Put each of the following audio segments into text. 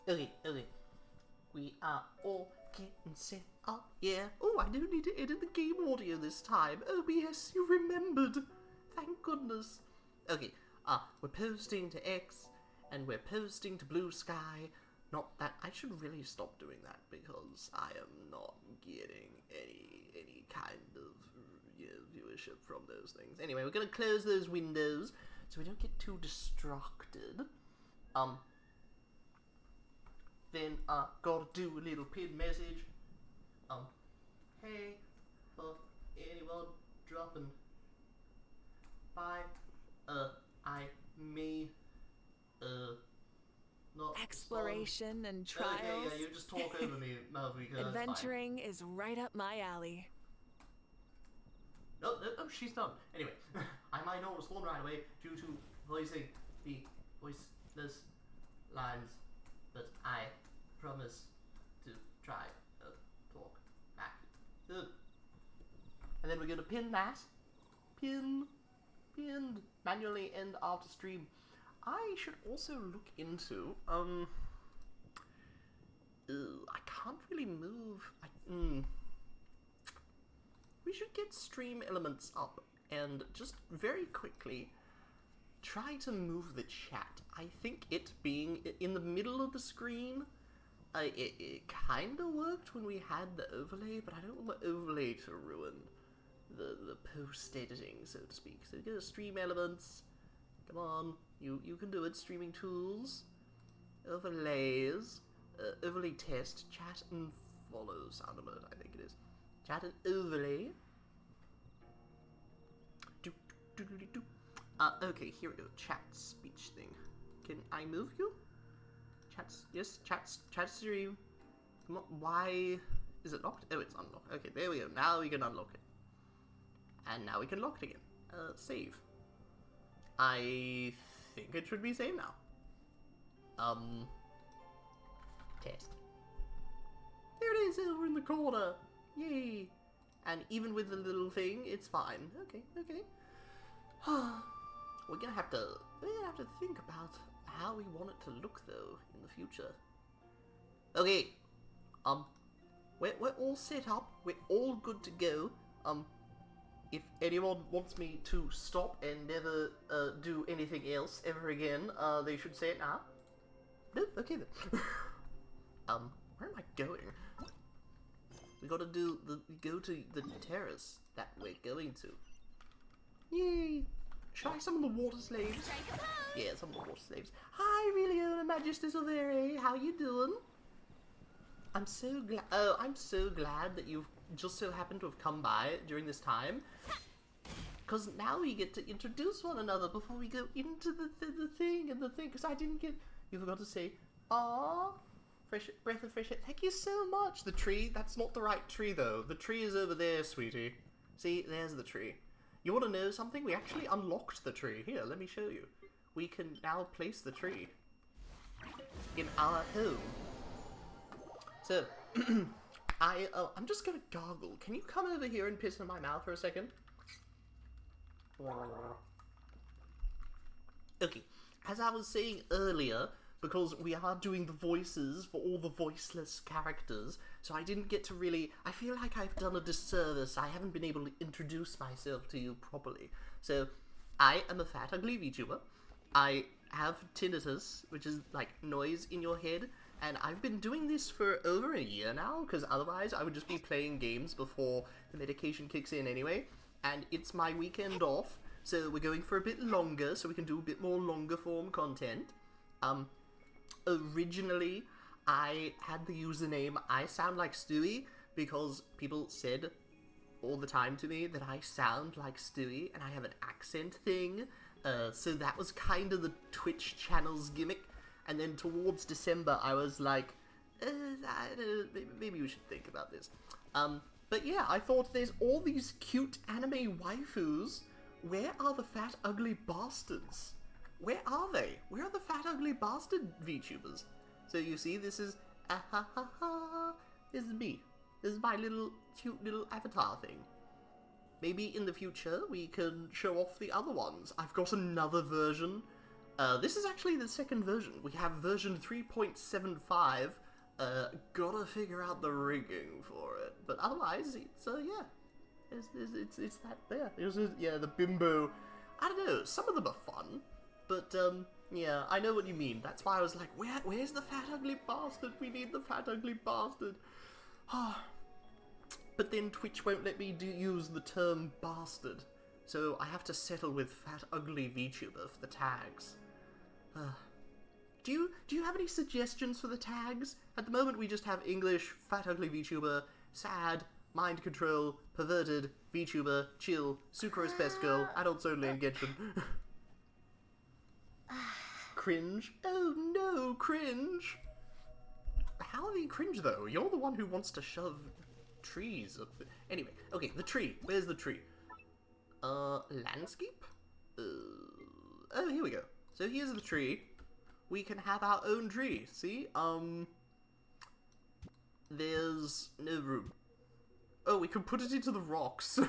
Okay. We are all getting set up, yeah. Oh, I don't need to edit the game audio this time. Oh, yes, you remembered. Thank goodness. Okay, we're posting to X, and we're posting to Blue Sky. Not that I should really stop doing that because I am not getting any kind of viewership from those things. Anyway, we're gonna close those windows so we don't get too distracted. Then gotta do a little pin message. Hey, for anyone dropping by, I may not Exploration and respond. trials. Okay, yeah, you just talk over me, Malvika. Adventuring is right up my alley. No, she's done. Anyway, I might not respond right away due to voicing the voiceless lines, but I promise to try talk back. Good. And then we're gonna pin that. Pinned. Manually end after stream. I should also look into, I can't really move. We should get stream elements up and just very quickly try to move the chat. I think it being in the middle of the screen, it kind of worked when we had the overlay, but I don't want the overlay to ruin the post-editing, so to speak. So go to stream elements. Come on, you can do it. Streaming tools, overlays, overlay test, chat and follow sound alert, I think it is. Chat and overlay. Okay, here we go. Chat speech thing. Can I move you? Chats, yes, chat stream. Come on, why is it locked? Oh, it's unlocked. Okay, there we go. Now we can unlock it. And now we can lock it again. Save. I think it should be saved now. Test. There it is over in the corner. Yay. And even with the little thing, it's fine. Okay. We're gonna have to think about how we want it to look though in the future. Okay. We're all set up. We're all good to go. If anyone wants me to stop and never do anything else ever again, they should say it now. No? Okay then. Where am I going? We gotta go to the terrace that we're going to. Yay! Try some of the water slaves. Yeah, some of the water slaves. Hi, Relio and Magistus Overe. How you doing? I'm so glad. Oh, I'm so glad that you've just so happened to have come by during this time. Because now we get to introduce one another before we go into the thing. Because I didn't get. You forgot to say, "Aww, fresh breath of fresh air." Thank you so much. The tree. That's not the right tree though. The tree is over there, sweetie. See, there's the tree. You want to know something? We actually unlocked the tree. Here, let me show you. We can now place the tree in our home. So, I'm just gonna gargle. Can you come over here and piss in my mouth for a second? Okay, as I was saying earlier, because we are doing the voices for all the voiceless characters, so I didn't get to really... I feel like I've done a disservice. I haven't been able to introduce myself to you properly. So, I am a fat, ugly VTuber. I have tinnitus, which is like noise in your head, and I've been doing this for over a year now, because otherwise I would just be playing games before the medication kicks in anyway, and it's my weekend off, so we're going for a bit longer, so we can do a bit more longer form content. Originally, I had the username I Sound Like Stewie, because people said all the time to me that I sound like Stewie, and I have an accent thing, so that was kind of the Twitch channel's gimmick. And then towards December, I was like, maybe we should think about this. But yeah, I thought there's all these cute anime waifus. Where are the fat, ugly bastards? Where are they? Where are the fat, ugly bastard VTubers? So you see, this is, this is me. This is my little, cute little avatar thing. Maybe in the future, we can show off the other ones. I've got another version This is actually the second version. We have version 3.75. Gotta figure out the rigging for it, but otherwise, it's yeah, it's that there. Yeah, the bimbo. I don't know. Some of them are fun, but yeah, I know what you mean. That's why I was like, where's the fat ugly bastard? We need the fat ugly bastard. But then Twitch won't let me use the term bastard, so I have to settle with fat ugly VTuber for the tags. Do you have any suggestions for the tags? At the moment, we just have English, fat ugly VTuber, sad, mind control, perverted, VTuber, chill, sucrose best girl, adults only in Genshin. Cringe? Oh no, cringe! How are you cringe though? You're the one who wants to shove trees up. Anyway, okay, the tree. Where's the tree? Landscape? Oh, here we go. So here's the tree. We can have our own tree, see? There's no room. Oh, we can put it into the rocks.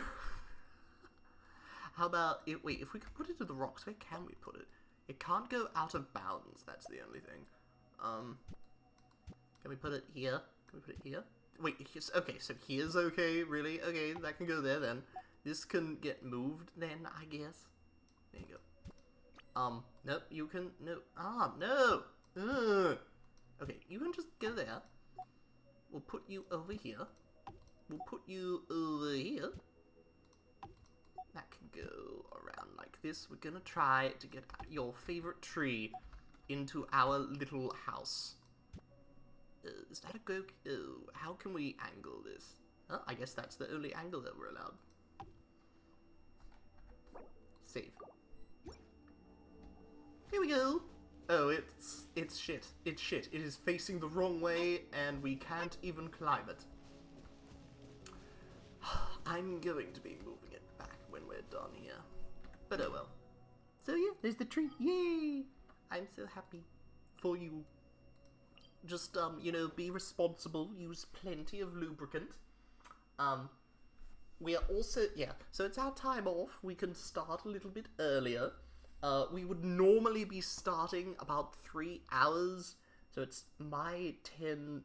How about, wait, if we could put it into the rocks, where can we put it? It can't go out of bounds, that's the only thing. Can we put it here? Can we put it here? Wait, okay, so here's okay, really? Okay, that can go there then. This can get moved then, I guess. There you go. Nope, you can, no, no! Okay, you can just go there. We'll put you over here. We'll put you over here. That can go around like this. We're gonna try to get your favorite tree into our little house. Is that a go? How can we angle this? Oh, I guess that's the only angle that we're allowed. Save. Here we go. Oh, it's shit. It's shit. It is facing the wrong way, and we can't even climb it. I'm going to be moving it back when we're done here. But oh well. So yeah, there's the tree. Yay! I'm so happy for you. Just, you know, be responsible. Use plenty of lubricant. We are also, yeah, so it's our time off. We can start a little bit earlier. We would normally be starting about 3 hours, so it's my 10:30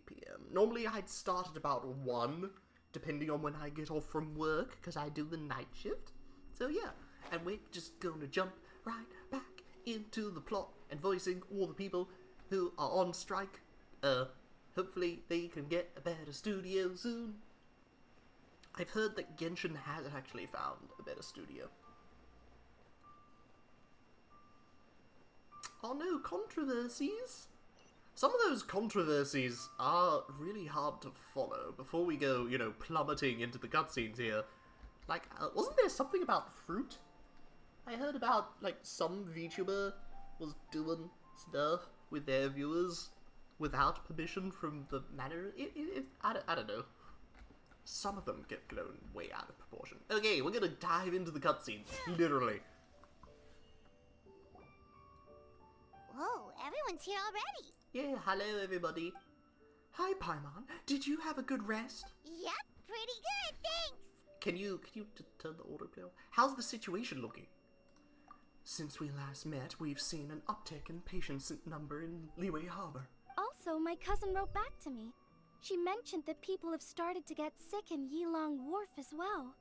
p.m. Normally I'd start at about 1, depending on when I get off from work, because I do the night shift. So yeah, and we're just gonna jump right back into the plot and voicing all the people who are on strike. Hopefully they can get a better studio soon. I've heard that Genshin has actually found a better studio. Oh no, controversies? Some of those controversies are really hard to follow before we go, you know, plummeting into the cutscenes here. Like, wasn't there something about fruit? I heard about, like, some VTuber was doing stuff with their viewers without permission from the manor. I don't know. Some of them get blown way out of proportion. Okay, we're gonna dive into the cutscenes, literally. Whoa, everyone's here already. Yeah, hello everybody. Hi Paimon, did you have a good rest? Yep, pretty good, thanks. Can you turn the autoplay on? How's the situation looking? Since we last met, we've seen an uptick in patient number in Liyue Harbor. Also, my cousin wrote back to me. She mentioned that people have started to get sick in Yilong Wharf as well.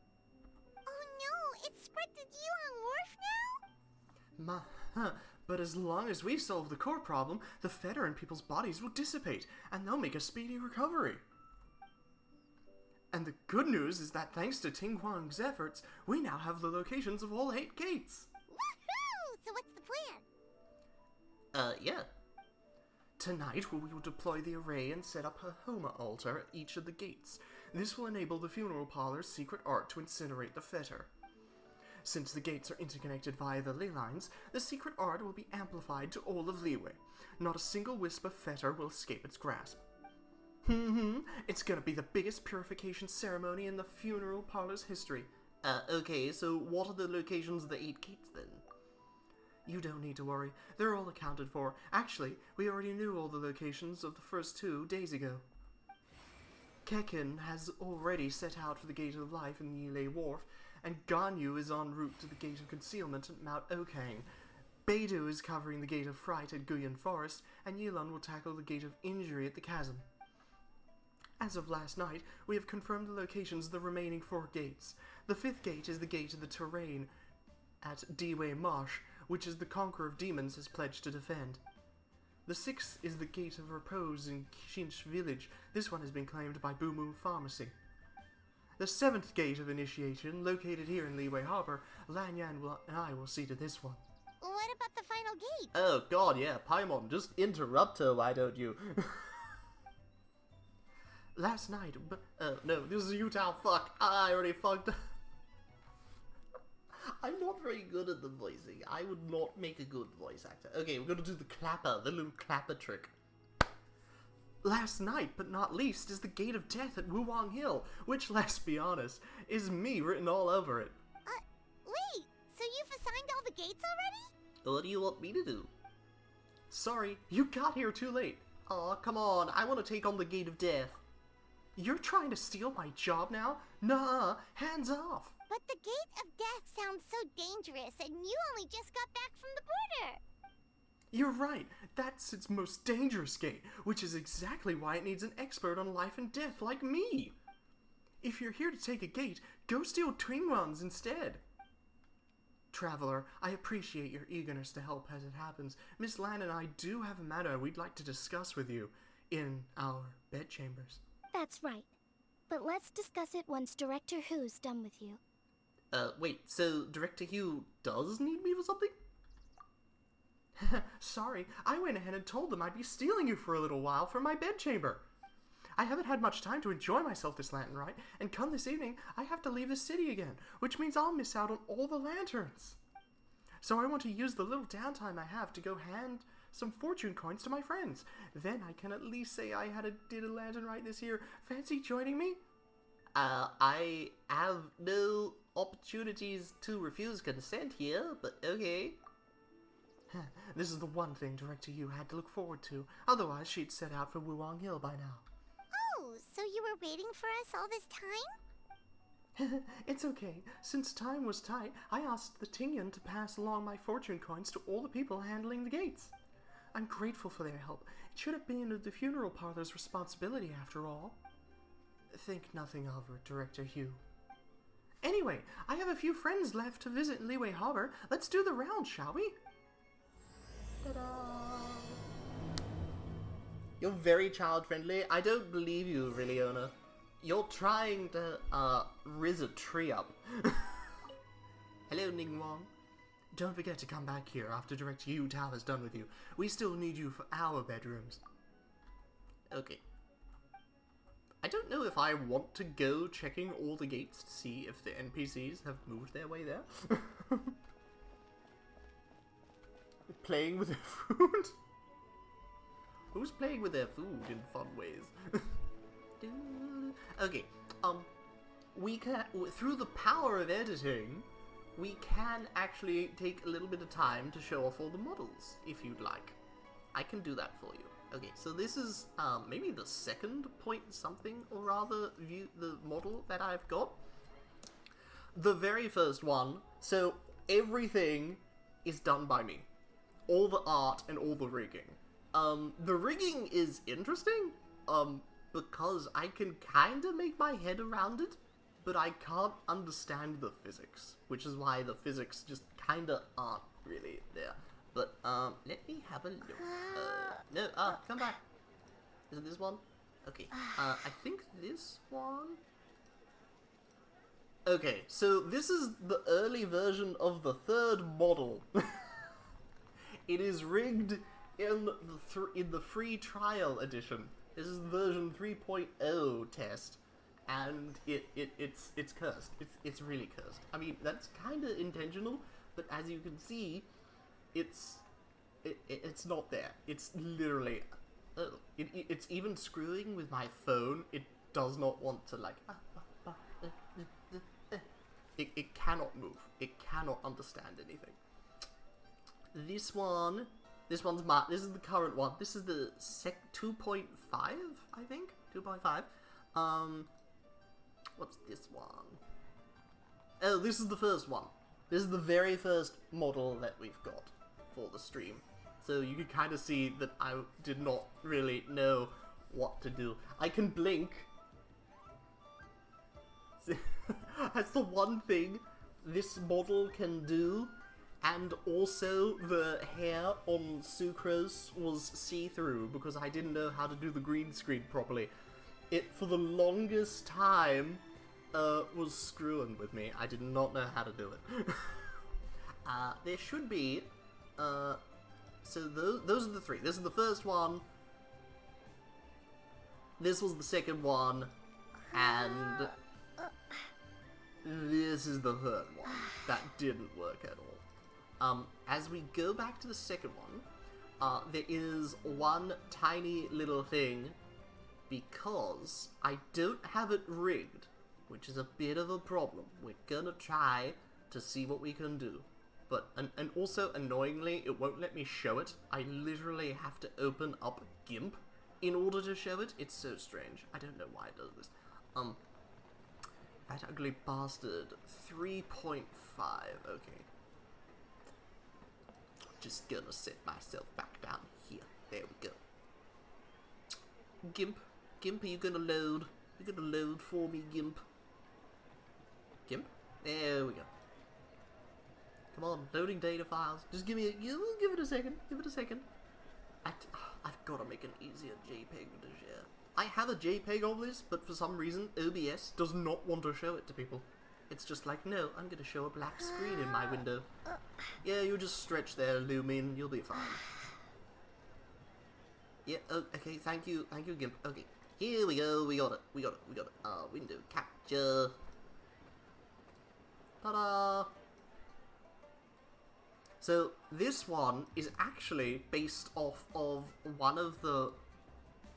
Oh no, it's spread to Yilong Wharf now? But as long as we solve the core problem, the fetter in people's bodies will dissipate, and they'll make a speedy recovery. And the good news is that thanks to Ting Huang's efforts, we now have the locations of all 8 gates. Woohoo! So what's the plan? Yeah. Tonight, we will deploy the array and set up a Homa altar at each of the gates. This will enable the funeral parlor's secret art to incinerate the fetter. Since the gates are interconnected via the ley lines, the secret art will be amplified to all of Liyue. Not a single wisp of fetter will escape its grasp. It's gonna be the biggest purification ceremony in the funeral parlor's history. Okay, so what are the locations of the 8 gates then? You don't need to worry, they're all accounted for. Actually, we already knew all the locations of the first 2 days ago. Kekin has already set out for the Gate of Life in Yilei Wharf, and Ganyu is en route to the Gate of Concealment at Mount Okang. Beidou is covering the Gate of Fright at Guyan Forest, and Yilun will tackle the Gate of Injury at the Chasm. As of last night, we have confirmed the locations of the remaining 4 gates. The 5th gate is the Gate of the Terrain at Dewey Marsh, which is the Conqueror of Demons has pledged to defend. The 6th is the Gate of Repose in Shinch Village. This one has been claimed by Boomoo Pharmacy. The 7th Gate of Initiation, located here in Liyue Harbor, Lanyan and I will see to this one. What about the final gate? Oh god, yeah, Paimon, just interrupt her, why don't you? Last night, no, this is Utah, fuck, I already fucked up. I'm not very good at the voicing. I would not make a good voice actor. Okay, we're gonna do the clapper, the little clapper trick. Last night, but not least, is the Gate of Death at Wuwang Hill, which, let's be honest, is me written all over it. Wait, so you've assigned all the gates already? What do you want me to do? Sorry, you got here too late. Aw, come on, I want to take on the Gate of Death. You're trying to steal my job now? Nuh-uh, hands off. But the Gate of Death sounds so dangerous, and you only just got back from the border. You're right, that's its most dangerous gate, which is exactly why it needs an expert on life and death like me. If you're here to take a gate, go steal Twingwans instead. Traveler, I appreciate your eagerness to help as it happens. Miss Lan and I do have a matter we'd like to discuss with you in our bedchambers. That's right. But let's discuss it once Director Who's done with you. Wait, so Director Hugh does need me for something? Sorry, I went ahead and told them I'd be stealing you for a little while from my bedchamber. I haven't had much time to enjoy myself this lantern rite, and come this evening, I have to leave the city again, which means I'll miss out on all the lanterns. So I want to use the little downtime I have to go hand some fortune coins to my friends. Then I can at least say I did a lantern rite this year. Fancy joining me? I have no opportunities to refuse consent here, but okay. This is the one thing Director Yu had to look forward to. Otherwise, she'd set out for Wuwang Hill by now. Oh, so you were waiting for us all this time? It's okay. Since time was tight, I asked the Tingyan to pass along my fortune coins to all the people handling the gates. I'm grateful for their help. It should have been the funeral parlor's responsibility, after all. Think nothing of her, Director Hugh. Anyway, I have a few friends left to visit Liyue Harbor. Let's do the round, shall we? Ta-da! You're very child-friendly. I don't believe you, Riliona. You're trying to, riz a tree up. Hello, Ningwang. Don't forget to come back here after Director Yu Tao is done with you. We still need you for our bedrooms. Okay. I don't know if I want to go checking all the gates to see if the NPCs have moved their way there. Playing with their food? Who's playing with their food in fun ways? Okay, we can, through the power of editing, we can actually take a little bit of time to show off all the models, if you'd like. I can do that for you. Okay, so this is, maybe the second point something, or rather, the model that I've got. The very first one, so everything is done by me. All the art and all the rigging. The rigging is interesting, because I can kinda make my head around it, but I can't understand the physics, which is why the physics just kinda aren't really there. But, let me have a look. No, come back. Is it this one? Okay, I think this one... Okay, so this is the early version of the third model. It is rigged in the free trial edition. This is version 3.0 test, and it's cursed. It's really cursed. I mean, that's kind of intentional, but as you can see, it's not there. It's literally it's even screwing with my phone. It does not want to like. It cannot move. It cannot understand anything. This one's this is the current one. This is the 2.5, I think? 2.5. What's this one? Oh, this is the first one. This is the very first model that we've got. for the stream. So you can kind of see that I did not really know what to do. I can blink. That's the one thing this model can do. And also the hair on Sucrose was see-through because I didn't know how to do the green screen properly. It, for the longest time, was screwing with me. I did not know how to do it. There should be, so those are the three. This is the first one. This was the second one. And this is the third one. That didn't work at all. As we go back to the second one, there is one tiny little thing, because I don't have it rigged, which is a bit of a problem. We're gonna try to see what we can do. But, and also, annoyingly, it won't let me show it. I literally have to open up GIMP in order to show it. It's so strange. I don't know why it does this. That ugly bastard. 3.5. Okay. Just gonna set myself back down here. There we go. GIMP. GIMP, are you gonna load? You gonna load for me, GIMP? GIMP? There we go. Come on, loading data files. Just give me a... give it a second. Give it a second. I've got to make an easier JPEG to share. I have a JPEG of this, but for some reason, OBS does not want to show it to people. It's just like, no, I'm going to show a black screen in my window. Yeah, you just stretch there, Lumin, you'll be fine. Yeah, oh, okay, thank you, GIMP. Okay, here we go, we got it. Window capture. Ta-da! So, this one is actually based off of one of the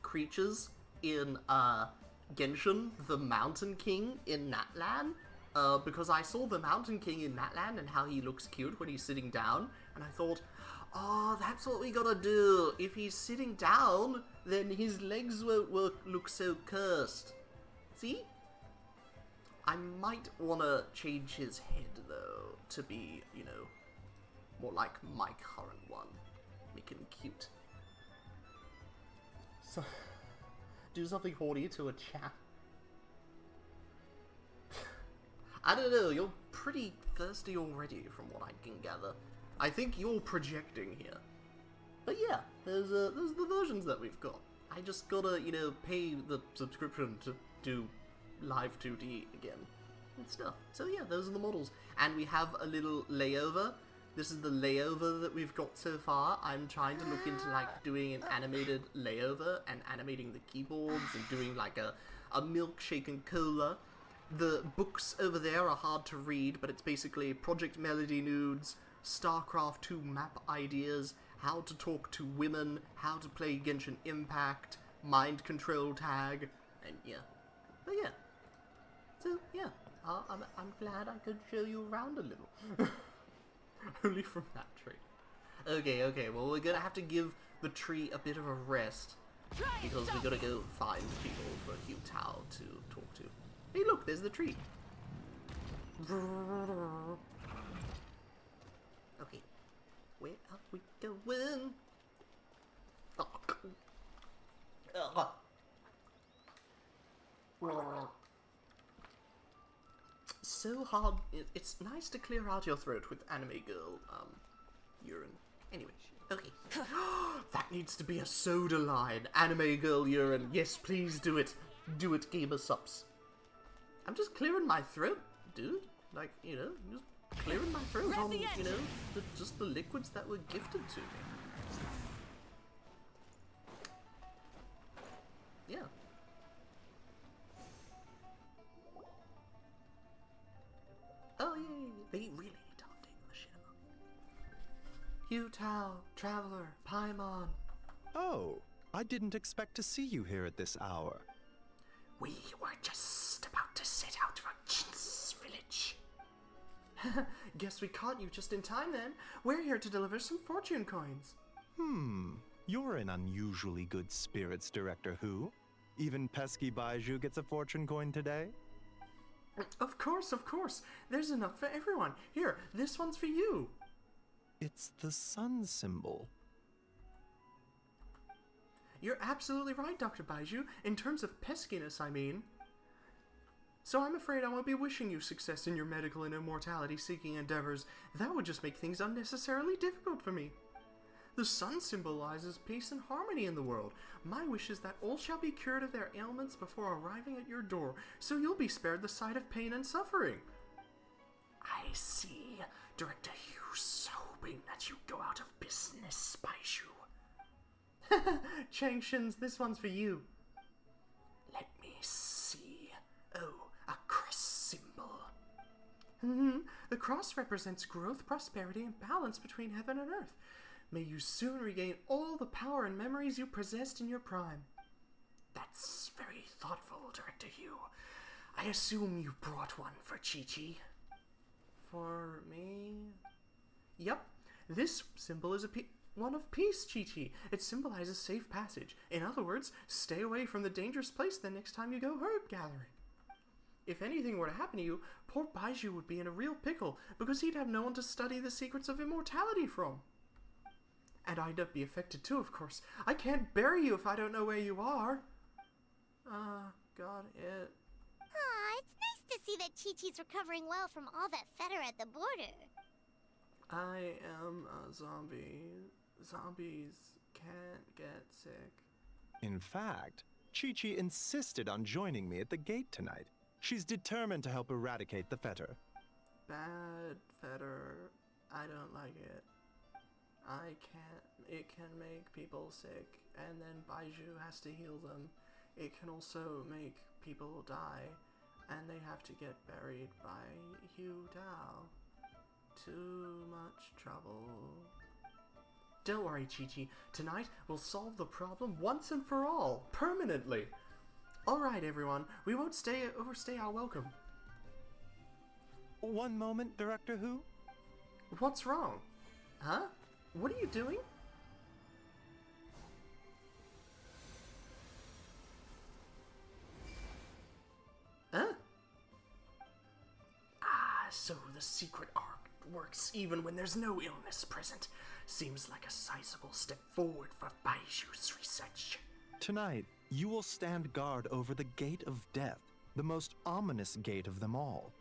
creatures in, Genshin, the Mountain King in Natlan. Because I saw the Mountain King in Natlan and how he looks cute when he's sitting down, and I thought, oh, that's what we gotta do. If he's sitting down, then his legs won't look so cursed. See? I might wanna change his head, though, to be, you know, more like my current one. Make him cute. So, do something horny to a chat. I don't know, you're pretty thirsty already from what I can gather. I think you're projecting here. But yeah, there's the versions that we've got. I just gotta, you know, pay the subscription to do live 2D again and stuff. So yeah, those are the models. And we have a little layover. This is the layover that we've got so far. I'm trying to look into like doing an animated layover and animating the keyboards and doing like a milkshake and cola. The books over there are hard to read, but it's basically Project Melody Nudes, StarCraft 2 map ideas, how to talk to women, how to play Genshin Impact, mind control tag, and yeah. But yeah. So yeah, I'm glad I could show you around a little. Only from that tree. Okay, well we're gonna have to give the tree a bit of a rest, because we gotta go find people for Hugh Tao to talk to. Hey look, there's the tree. Okay, where are we going? So hard. It's nice to clear out your throat with anime girl urine. Anyway, okay. That needs to be a soda line. Anime girl urine. Yes, please do it. Do it, gamer subs. I'm just clearing my throat, dude. Like, you know, just clearing my throat on, you know, just the liquids that were gifted to me. Yeah. Oh, yeah, they really need to update the machinima. Hugh Tao, Traveler, Paimon. Oh, I didn't expect to see you here at this hour. We were just about to set out for Jin's village. Guess we caught you just in time then. We're here to deliver some fortune coins. You're in unusually good spirits, Director Who. Even pesky Baiju gets a fortune coin today? Of course. There's enough for everyone. Here, this one's for you. It's the sun symbol. You're absolutely right, Dr. Baiju. In terms of peskiness, I mean. So I'm afraid I won't be wishing you success in your medical and immortality-seeking endeavors. That would just make things unnecessarily difficult for me. The sun symbolizes peace and harmony in the world. My wish is that all shall be cured of their ailments before arriving at your door, so you'll be spared the sight of pain and suffering. I see. Director Hugh's hoping that you go out of business, Baiju. Changshins, this one's for you. Let me see. Oh, a cross symbol. The cross represents growth, prosperity, and balance between heaven and earth. May you soon regain all the power and memories you possessed in your prime. That's very thoughtful, Director Hugh. I assume you brought one for Chi-Chi. For me? Yep. This symbol is one of peace, Chi-Chi. It symbolizes safe passage. In other words, stay away from the dangerous place the next time you go herb gathering. If anything were to happen to you, poor Baiju would be in a real pickle, because he'd have no one to study the secrets of immortality from. And I'd be affected too, of course. I can't bury you if I don't know where you are. Got it. Aw, it's nice to see that Chi-Chi's recovering well from all that fetter at the border. I am a zombie. Zombies can't get sick. In fact, Chi-Chi insisted on joining me at the gate tonight. She's determined to help eradicate the fetter. Bad fetter. I don't like it. It can make people sick, and then Baiju has to heal them. It can also make people die, and they have to get buried by Hu Tao. Too much trouble. Don't worry, Chi-Chi. Tonight, we'll solve the problem once and for all, permanently. Alright, everyone. We won't overstay our welcome. One moment, Director Who? What's wrong? Huh? What are you doing? Huh? So the secret art works even when there's no illness present. Seems like a sizable step forward for Baiju's research. Tonight, you will stand guard over the Gate of Death, the most ominous gate of them all.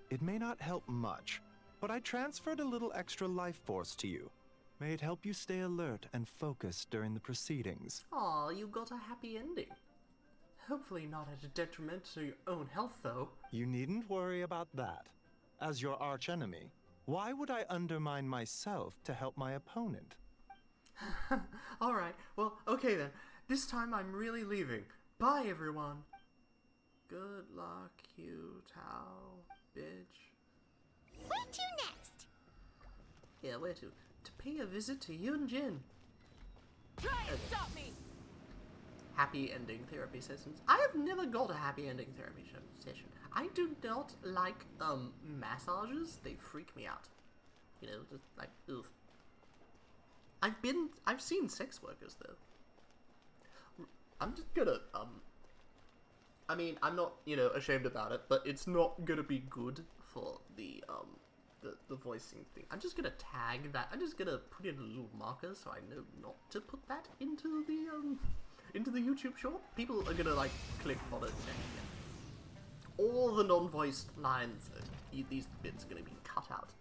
It may not help much, but I transferred a little extra life force to you. May it help you stay alert and focused during the proceedings. Aw, you got a happy ending. Hopefully not at a detriment to your own health, though. You needn't worry about that. As your archenemy, why would I undermine myself to help my opponent? Alright, well, okay then. This time I'm really leaving. Bye, everyone. Good luck, Hu Tao, bitch. Where to next? Yeah, where to? To pay a visit to Yun Jin. Try and stop me! Happy ending therapy sessions. I have never got a happy ending therapy session. I do not like, massages. They freak me out. You know, just like, ugh. I've seen sex workers, though. I'm just gonna, I mean, I'm not, ashamed about it, but it's not gonna be good for the voicing thing. I'm just gonna tag that. I'm just gonna put in a little marker so I know not to put that into the YouTube short. People are gonna, like, click on it and all the non-voiced lines, these bits are gonna be cut out.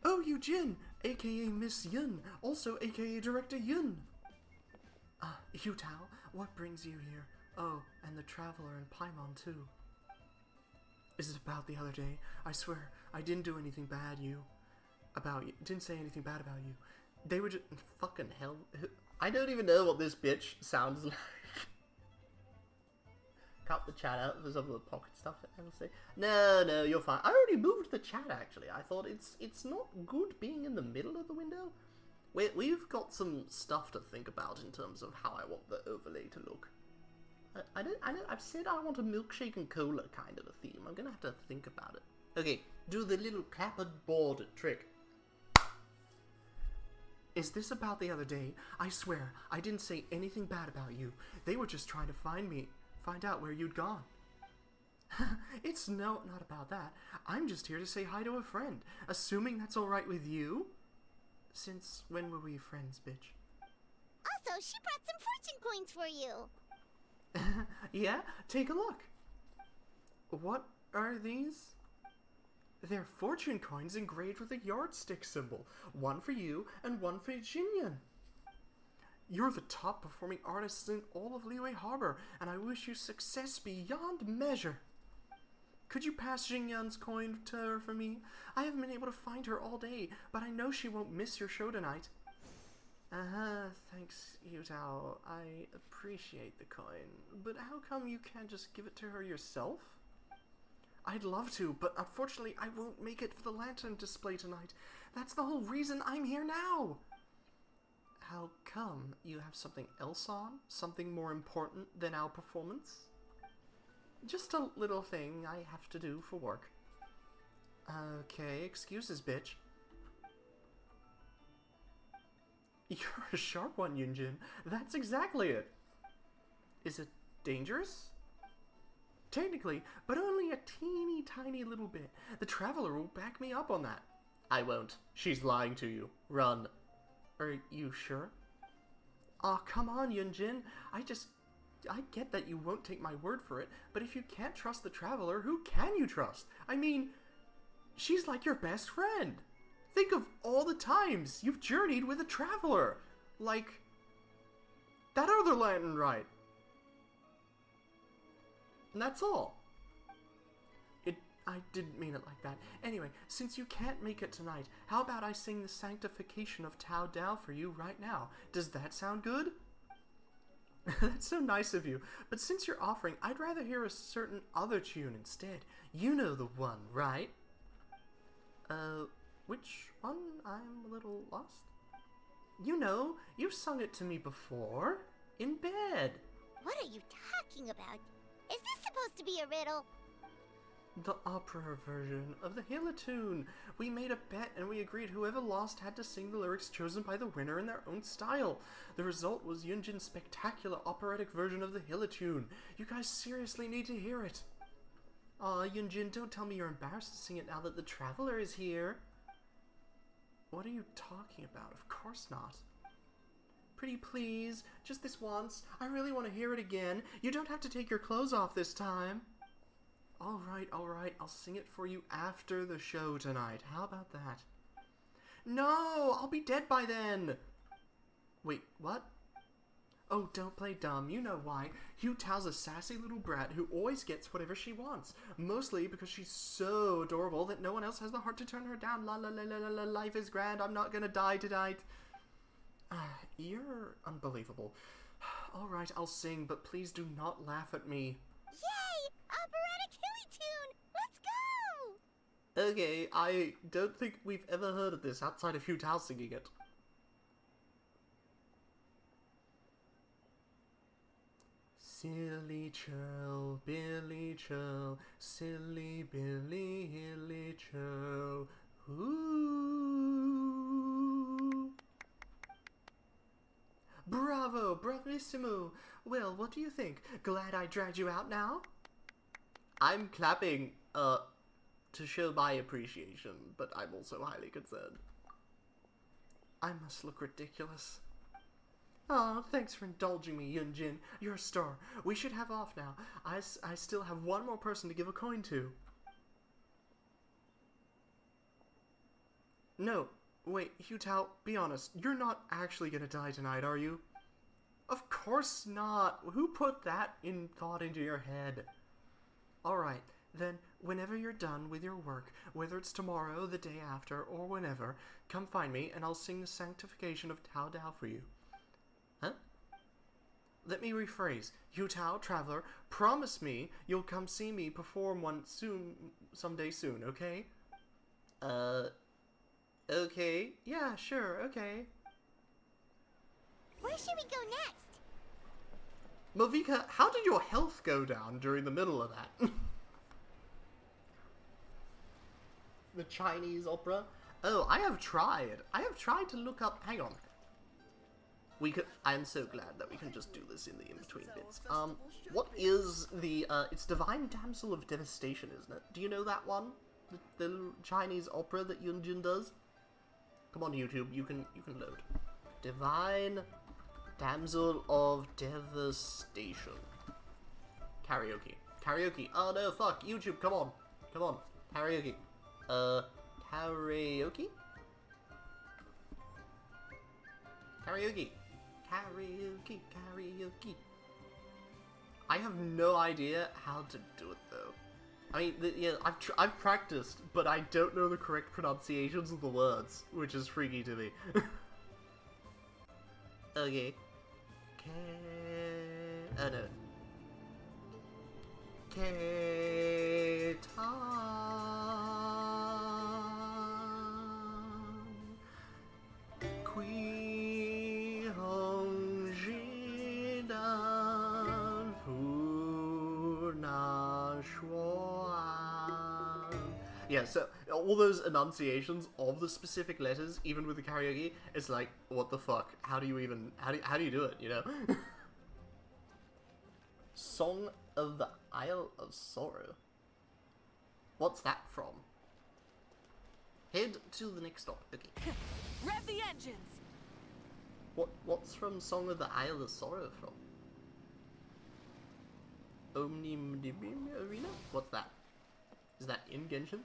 Oh, Eugene, aka Miss Yun, also aka Director Yun. Hu Tao, what brings you here? Oh, and the Traveler and Paimon too. Is it about the other day? I swear, I didn't do anything bad, didn't say anything bad about you. They were just, fucking hell. I don't even know what this bitch sounds like. Cut the chat out for some of the pocket stuff that I will say. No, you're fine. I already moved the chat, actually. I thought it's not good being in the middle of the window. We've got some stuff to think about in terms of how I want the overlay to look. I know, I've said I want a milkshake and cola kind of a theme. I'm gonna have to think about it. Okay, do the little clappered board trick. Is this about the other day? I swear, I didn't say anything bad about you. They were just trying to find out where you'd gone. It's not about that. I'm just here to say hi to a friend, assuming that's alright with you? Since when were we friends, bitch? Also, she brought some fortune coins for you. Yeah? Take a look. What are these? They're fortune coins engraved with a yardstick symbol. One for you and one for Jinyan. You're the top performing artist in all of Liyue Harbor, and I wish you success beyond measure. Could you pass Jinyan's coin to her for me? I haven't been able to find her all day, but I know she won't miss your show tonight. Thanks, Yutao. I appreciate the coin, but how come you can't just give it to her yourself? I'd love to, but unfortunately I won't make it for the lantern display tonight. That's the whole reason I'm here now! How come you have something else on? Something more important than our performance? Just a little thing I have to do for work. Okay, excuses, bitch. You're a sharp one, Yunjin. That's exactly it. Is it dangerous? Technically, but only a teeny tiny little bit. The Traveler will back me up on that. I won't. She's lying to you. Run. Are you sure? Aw, come on, Yunjin. I get that you won't take my word for it, but if you can't trust the Traveler, who can you trust? I mean, she's like your best friend. Think of all the times you've journeyed with a Traveler. Like that other lantern ride. And that's all. I didn't mean it like that. Anyway, since you can't make it tonight, how about I sing the Sanctification of Tao Dao for you right now? Does that sound good? That's so nice of you. But since you're offering, I'd rather hear a certain other tune instead. You know the one, right? Which one? I'm a little lost. You know, you've sung it to me before. In bed. What are you talking about? Is this supposed to be a riddle? The opera version of the Hila tune. We made a bet and we agreed whoever lost had to sing the lyrics chosen by the winner in their own style. The result was Yunjin's spectacular operatic version of the Hila tune. You guys seriously need to hear it. Aw, Yunjin, don't tell me you're embarrassed to sing it now that the Traveler is here. What are you talking about? Of course not. Pretty please, just this once. I really want to hear it again. You don't have to take your clothes off this time. Alright, I'll sing it for you after the show tonight. How about that? No, I'll be dead by then! Wait, what? Oh, don't play dumb, you know why. Hu Tao's a sassy little brat who always gets whatever she wants. Mostly because she's so adorable that no one else has the heart to turn her down. La la la la la, life is grand, I'm not gonna die tonight. You're unbelievable. Alright, I'll sing, but please do not laugh at me. Yay! Operatic Hilly tune! Let's go! Okay, I don't think we've ever heard of this outside of Hu Tao singing it. Silly churl, Billy churl, silly Billy hilly churl. Ooh. Bravo, bravissimo. Well, what do you think? Glad I dragged you out now? I'm clapping, to show my appreciation, but I'm also highly concerned. I must look ridiculous. Aw, thanks for indulging me, Yunjin. You're a star. We should have off now. I still have one more person to give a coin to. No, wait, Hu Tao, be honest. You're not actually gonna die tonight, are you? Of course not. Who put that thought into your head? Alright, then, whenever you're done with your work, whether it's tomorrow, the day after, or whenever, come find me and I'll sing the Sanctification of Tao Dao for you. Huh? Let me rephrase. Hu Tao, Traveler, promise me you'll come see me perform one someday soon, okay? Okay. Yeah, sure, okay. Where should we go next? Movika, how did your health go down during the middle of that? The Chinese opera? Oh, I have tried to look up, hang on. I'm so glad that we can just do this in the in-between bits. What is the, it's Divine Damsel of Devastation, isn't it? Do you know that one? The little Chinese opera that Yunjin does? Come on, YouTube, you can load. Divine Damsel of Devastation. Karaoke. Karaoke. Oh no, fuck. YouTube, come on. Come on. Karaoke. Karaoke? Karaoke. Karaoke. Karaoke. I have no idea how to do it, though. I mean, yeah, I've practiced, but I don't know the correct pronunciations of the words, which is freaky to me. Okay. Oh no. Qui hong ji dan fu na shuan. Yeah, so all those enunciations of the specific letters, even with the karaoke, it's like, what the fuck? How do you even, how do you do it, you know? Song of the Isle of Sorrow. What's that from? Head to the next stop. Okay. Rev the engines. What's from Song of the Isle of Sorrow from? Omnimdibim Arena? What's that? Is that in Genshin?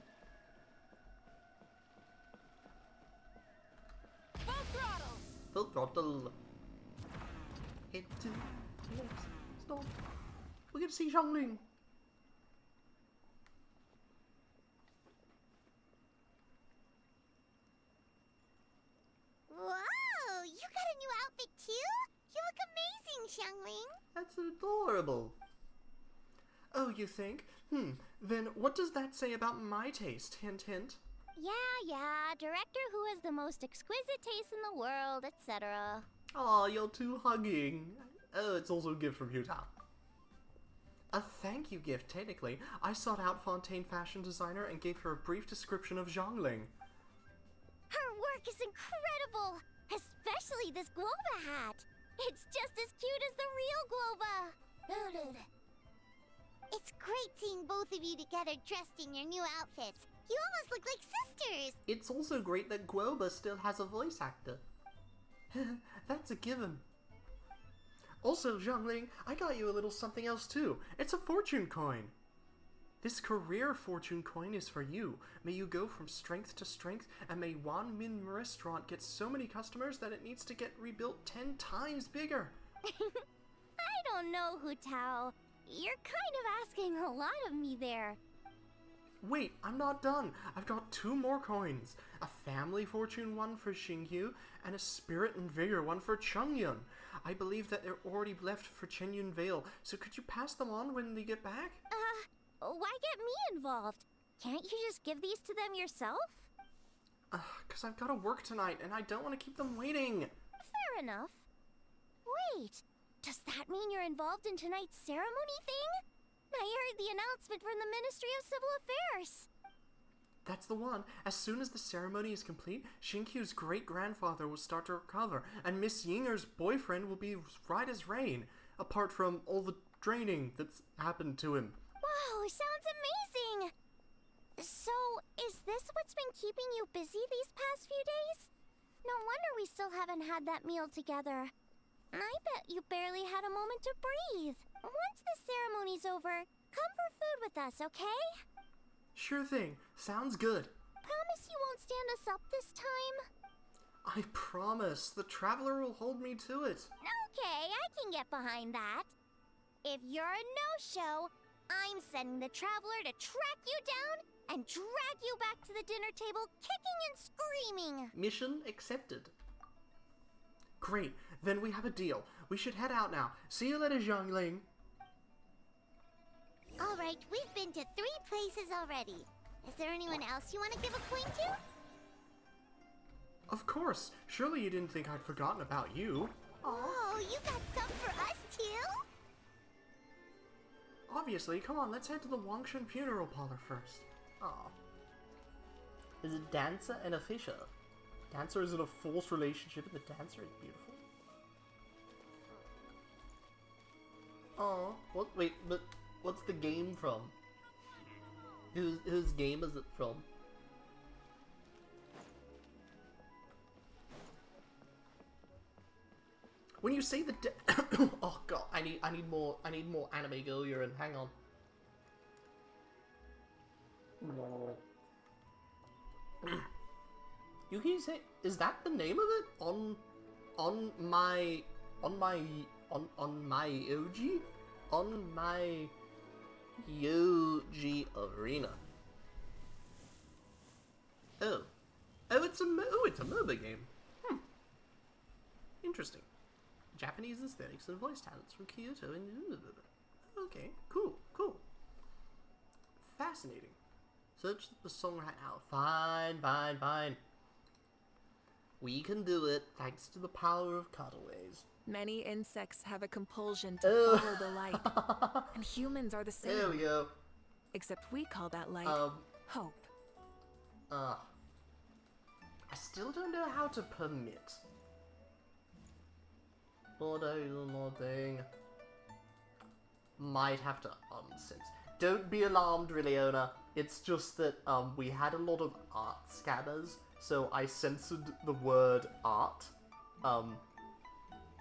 Full throttle. Full throttle. Head to the next stop. We're gonna see Xiangling. Whoa! You got a new outfit too? You look amazing, Xiangling. That's adorable. Oh, you think? Then what does that say about my taste? Hint, hint. Yeah, director who has the most exquisite taste in the world, etc. Aw, you're too hugging. Oh, it's also a gift from Hutao. A thank you gift, technically. I sought out Fontaine fashion designer and gave her a brief description of Xiangling. Her work is incredible! Especially this guava hat! It's just as cute as the real guava! It's great seeing both of you together dressed in your new outfits. You almost look like sisters! It's also great that Guoba still has a voice actor. That's a given. Also, Xiangling, I got you a little something else too. It's a fortune coin. This career fortune coin is for you. May you go from strength to strength, and may Wan Min Restaurant get so many customers that it needs to get rebuilt 10 times bigger. I don't know, Hutao. You're kind of asking a lot of me there. Wait, I'm not done. I've got 2 more coins. A family fortune one for Xingyu, and a spirit and vigor one for Chongyun. I believe that they're already left for Chenyun Vale, so could you pass them on when they get back? Why get me involved? Can't you just give these to them yourself? 'Cause I've got to work tonight, and I don't want to keep them waiting. Fair enough. Wait, does that mean you're involved in tonight's ceremony thing? I heard the announcement from the Ministry of Civil Affairs. That's the one. As soon as the ceremony is complete, Xinqiu's great-grandfather will start to recover, and Miss Yinger's boyfriend will be right as rain, apart from all the draining that's happened to him. Wow, sounds amazing! So, is this what's been keeping you busy these past few days? No wonder we still haven't had that meal together. I bet you barely had a moment to breathe. Once the ceremony's over, come for food with us, okay? Sure thing. Sounds good. Promise you won't stand us up this time? I promise. The Traveler will hold me to it. Okay, I can get behind that. If you're a no-show, I'm sending the Traveler to track you down and drag you back to the dinner table kicking and screaming. Mission accepted. Great. Then we have a deal. We should head out now. See you later, Xiangling. Alright, we've been to 3 places already. Is there anyone else you want to give a coin to? Of course. Surely you didn't think I'd forgotten about you. Oh, you got some for us too? Obviously. Come on, let's head to the Wangshan funeral parlor first. Aw. There's a dancer and a fisher. Dancer is in a forced relationship and the dancer is beautiful. Oh, what? Wait, but what's the game from? Whose game is it from? When you say the oh god, I need more anime girl urine. Hang on. You can say, is that the name of it on my OG? On my OG arena. Oh, it's a MOBA game. Interesting. Japanese aesthetics and voice talents from Kyoto and okay, cool. Fascinating. Search the song right now. Fine. We can do it thanks to the power of cutaways. Many insects have a compulsion to follow the light, and humans are the same. There we go. Except we call that light hope. I still don't know how to permit. Loading. Might have to unsense. Don't be alarmed, Riliona. It's just that we had a lot of art scanners, so I censored the word art.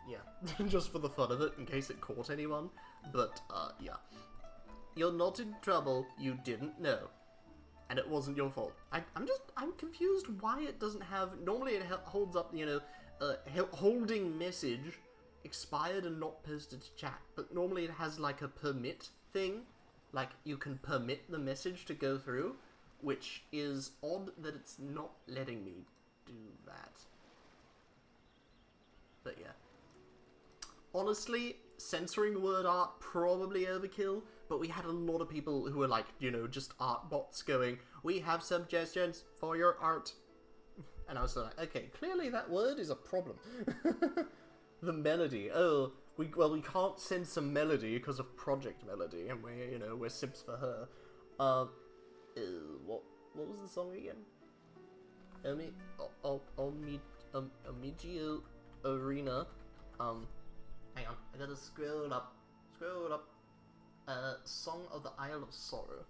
Yeah, just for the fun of it, in case it caught anyone. But yeah, you're not in trouble. You didn't know, and it wasn't your fault. I'm confused why it doesn't have. Normally it holds up, you know, holding message. Expired and not posted to chat, but normally it has like a permit thing, like you can permit the message to go through, which is odd that it's not letting me do that. But yeah, honestly, censoring the word art probably overkill, but we had a lot of people who were like, you know, just art bots going, we have suggestions for your art, and I was like, okay, clearly that word is a problem. The melody. Oh, we can't censor melody because of Project Melody, and we're simps for her. What was the song again? Omigio Arena. Hang on, I gotta scroll up. Song of the Isle of Sorrow.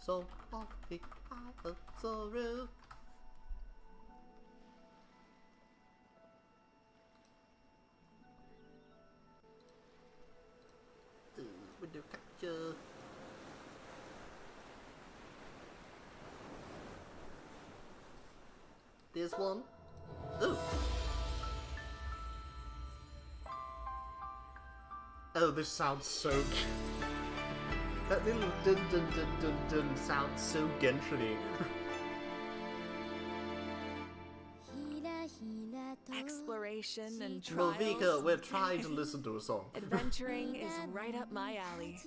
Song of the Isle of Sorrow. Window capture. There's one. Ooh. Oh, this sounds so good. That little dun dun dun dun dun sounds so Genshin-y. Exploration and Well, trials. Vika, we're trying to listen to a song. Adventuring is right up my alley.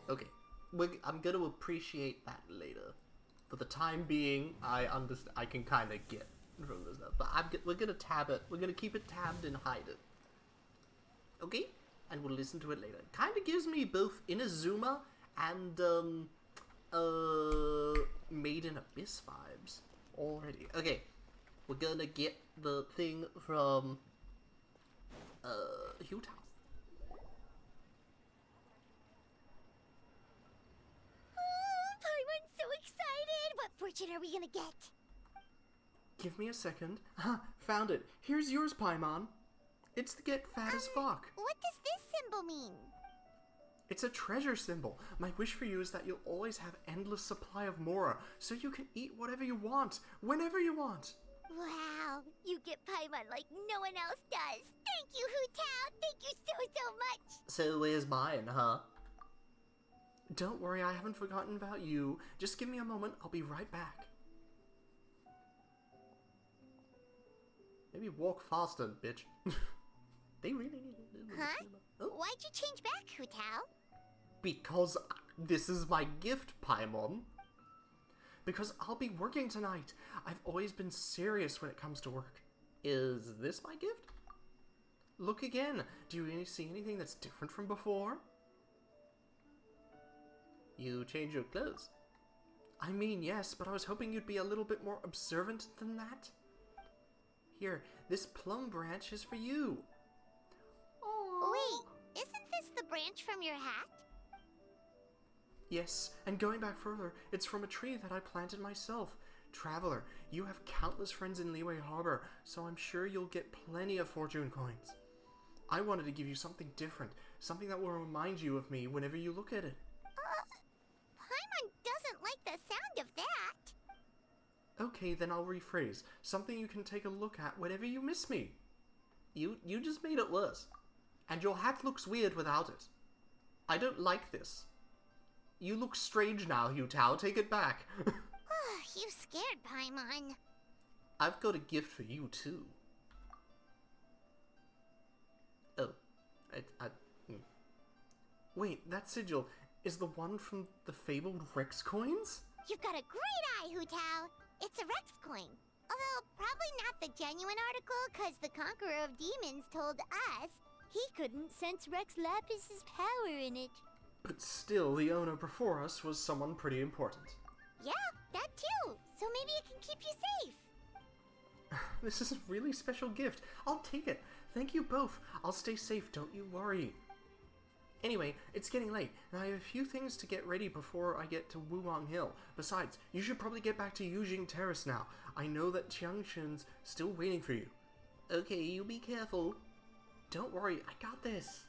Okay, I'm gonna appreciate that later. For the time being, I can kind of get from this stuff, but we're gonna tab it. We're gonna keep it tabbed and hide it. Okay, and we'll listen to it later. It kind of gives me both Inazuma and Made in Abyss vibes already. Okay, we're gonna get the thing from Hugh Town. Paimon's so excited! What fortune are we gonna get? Give me a second. Found it. Here's yours, Paimon. It's the get fat as fuck. What does this symbol mean? It's a treasure symbol. My wish for you is that you'll always have endless supply of Mora, so you can eat whatever you want, whenever you want. Wow, you get Paimon like no one else does. Thank you, Hutao. Thank you so much. So where's mine, huh? Don't worry, I haven't forgotten about you. Just give me a moment, I'll be right back. Maybe walk faster, bitch. They really need to. Huh? Oh. Why'd you change back, Hutao? Because this is my gift, Paimon. Because I'll be working tonight. I've always been serious when it comes to work. Is this my gift? Look again. Do you see anything that's different from before? You change your clothes. I mean, yes, but I was hoping you'd be a little bit more observant than that. Here, this plum branch is for you. Wait, isn't this the branch from your hat? Yes, and going back further, it's from a tree that I planted myself. Traveler, you have countless friends in Leeway Harbor, so I'm sure you'll get plenty of fortune coins. I wanted to give you something different, something that will remind you of me whenever you look at it. Paimon doesn't like the sound of that. Okay, then I'll rephrase. Something you can take a look at whenever you miss me. You just made it worse. And your hat looks weird without it. I don't like this. You look strange now, Hu-Tao. Take it back. You scared Paimon. I've got a gift for you, too. Oh. Wait, that sigil is the one from the fabled Rex coins? You've got a great eye, Hu-Tao. It's a Rex coin. Although, probably not the genuine article, because the Conqueror of Demons told us he couldn't sense Rex Lapis's power in it. But still, the owner before us was someone pretty important. Yeah, that too. So maybe it can keep you safe. This is a really special gift. I'll take it. Thank you both. I'll stay safe, don't you worry. Anyway, it's getting late, and I have a few things to get ready before I get to Wuwang Hill. Besides, you should probably get back to Yujing Terrace now. I know that Qiangshen's still waiting for you. Okay, you be careful. Don't worry, I got this.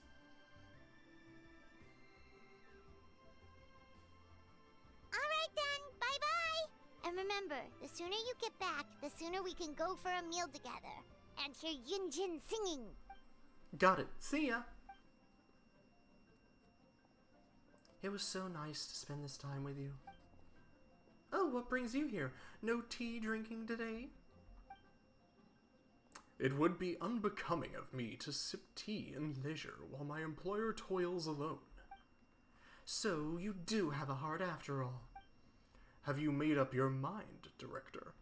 Alright then, bye-bye! And remember, the sooner you get back, the sooner we can go for a meal together. And hear Yunjin singing. Got it. See ya! It was so nice to spend this time with you. Oh, what brings you here? No tea drinking today? It would be unbecoming of me to sip tea in leisure while my employer toils alone. So, you do have a heart after all. Have you made up your mind, Director?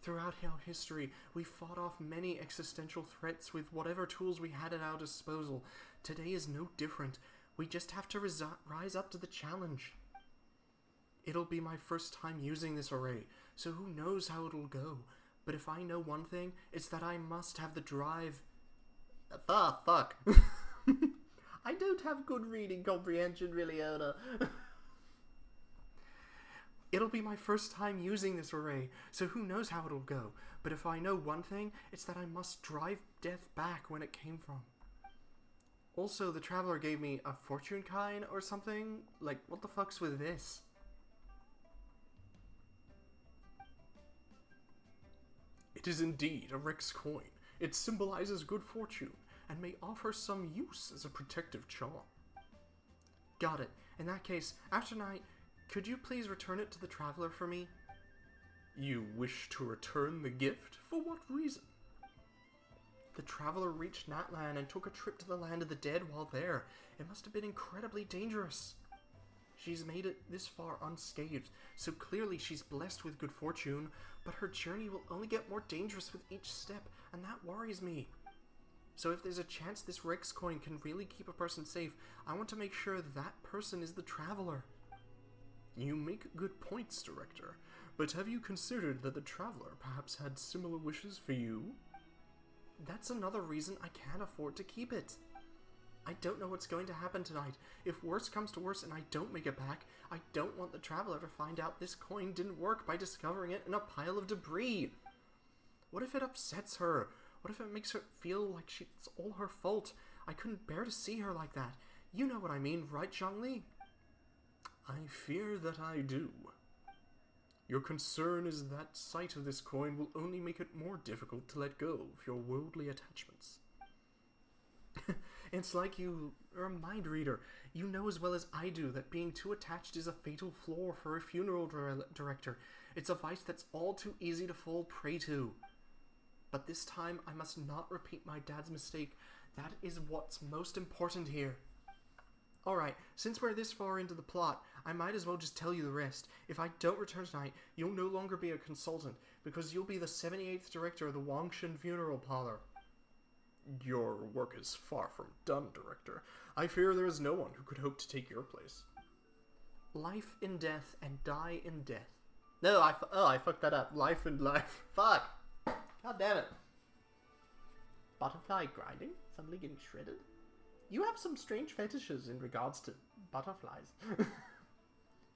Throughout our history, we fought off many existential threats with whatever tools we had at our disposal. Today is no different. We just have to rise up to the challenge. It'll be my first time using this array, so who knows how it'll go. But if I know one thing, it's that I must have the drive. Fuck. I don't have good reading comprehension, really, Ona. It'll be my first time using this array, so who knows how it'll go. But if I know one thing, it's that I must drive death back when it came from. Also, the Traveler gave me a fortune coin or something. Like, what the fuck's with this? It is indeed a Rex coin. It symbolizes good fortune, and may offer some use as a protective charm. Got it. In that case, after night, could you please return it to the Traveler for me? You wish to return the gift? For what reason? The Traveler reached Natlan and took a trip to the land of the dead while there. It must have been incredibly dangerous. She's made it this far unscathed, so clearly she's blessed with good fortune, but her journey will only get more dangerous with each step, and that worries me. So if there's a chance this Rex coin can really keep a person safe, I want to make sure that person is the Traveler. You make good points, Director, but have you considered that the Traveler perhaps had similar wishes for you? That's another reason I can't afford to keep it. I don't know what's going to happen tonight. If worse comes to worse and I don't make it back, I don't want the Traveler to find out this coin didn't work by discovering it in a pile of debris. What if it upsets her? What if it makes her feel like it's all her fault? I couldn't bear to see her like that. You know what I mean, right, Zhongli? I fear that I do. Your concern is that sight of this coin will only make it more difficult to let go of your worldly attachments. It's like you are a mind reader. You know as well as I do that being too attached is a fatal flaw for a funeral director. It's a vice that's all too easy to fall prey to. But this time I must not repeat my dad's mistake. That is what's most important here. Alright, since we're this far into the plot, I might as well just tell you the rest. If I don't return tonight, you'll no longer be a consultant, because you'll be the 78th director of the Wangshan Funeral Parlor. Your work is far from done, Director. I fear there is no one who could hope to take your place. Life in death and die in death. No, I fucked that up. Life and life. Fuck. God damn it. Butterfly grinding? Suddenly getting shredded? You have some strange fetishes in regards to butterflies.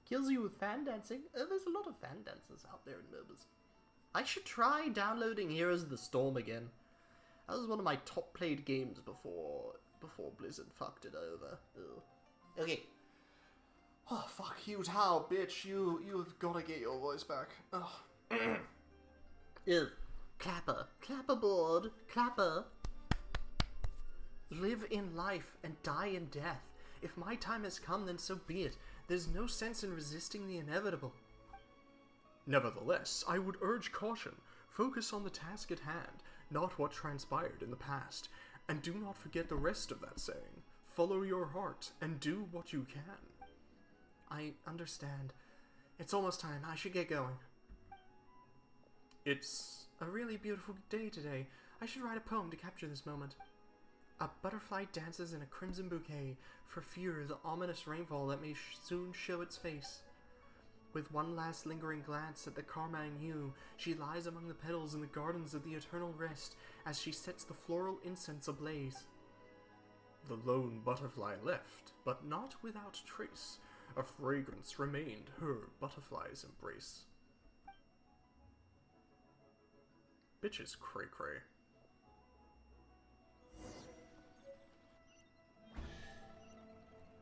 Kills you with fan dancing? There's a lot of fan dancers out there in MOBAs. I should try downloading Heroes of the Storm again. That was one of my top played games before Blizzard fucked it over. Ugh. Okay. Oh, fuck you, Tao, bitch. You've gotta get your voice back. Ugh. Ew. Clapper. Clapperboard. Clapper. Live in life and die in death. If my time has come, then so be it. There's no sense in resisting the inevitable. Nevertheless, I would urge caution. Focus on the task at hand, not what transpired in the past. And do not forget the rest of that saying. Follow your heart and do what you can. I understand. It's almost time. I should get going. It's a really beautiful day today. I should write a poem to capture this moment. A butterfly dances in a crimson bouquet for fear of the ominous rainfall that may soon show its face. With one last lingering glance at the carmine hue, she lies among the petals in the gardens of the eternal rest as she sets the floral incense ablaze. The lone butterfly left, but not without trace. A fragrance remained her butterfly's embrace. Bitches cray-cray.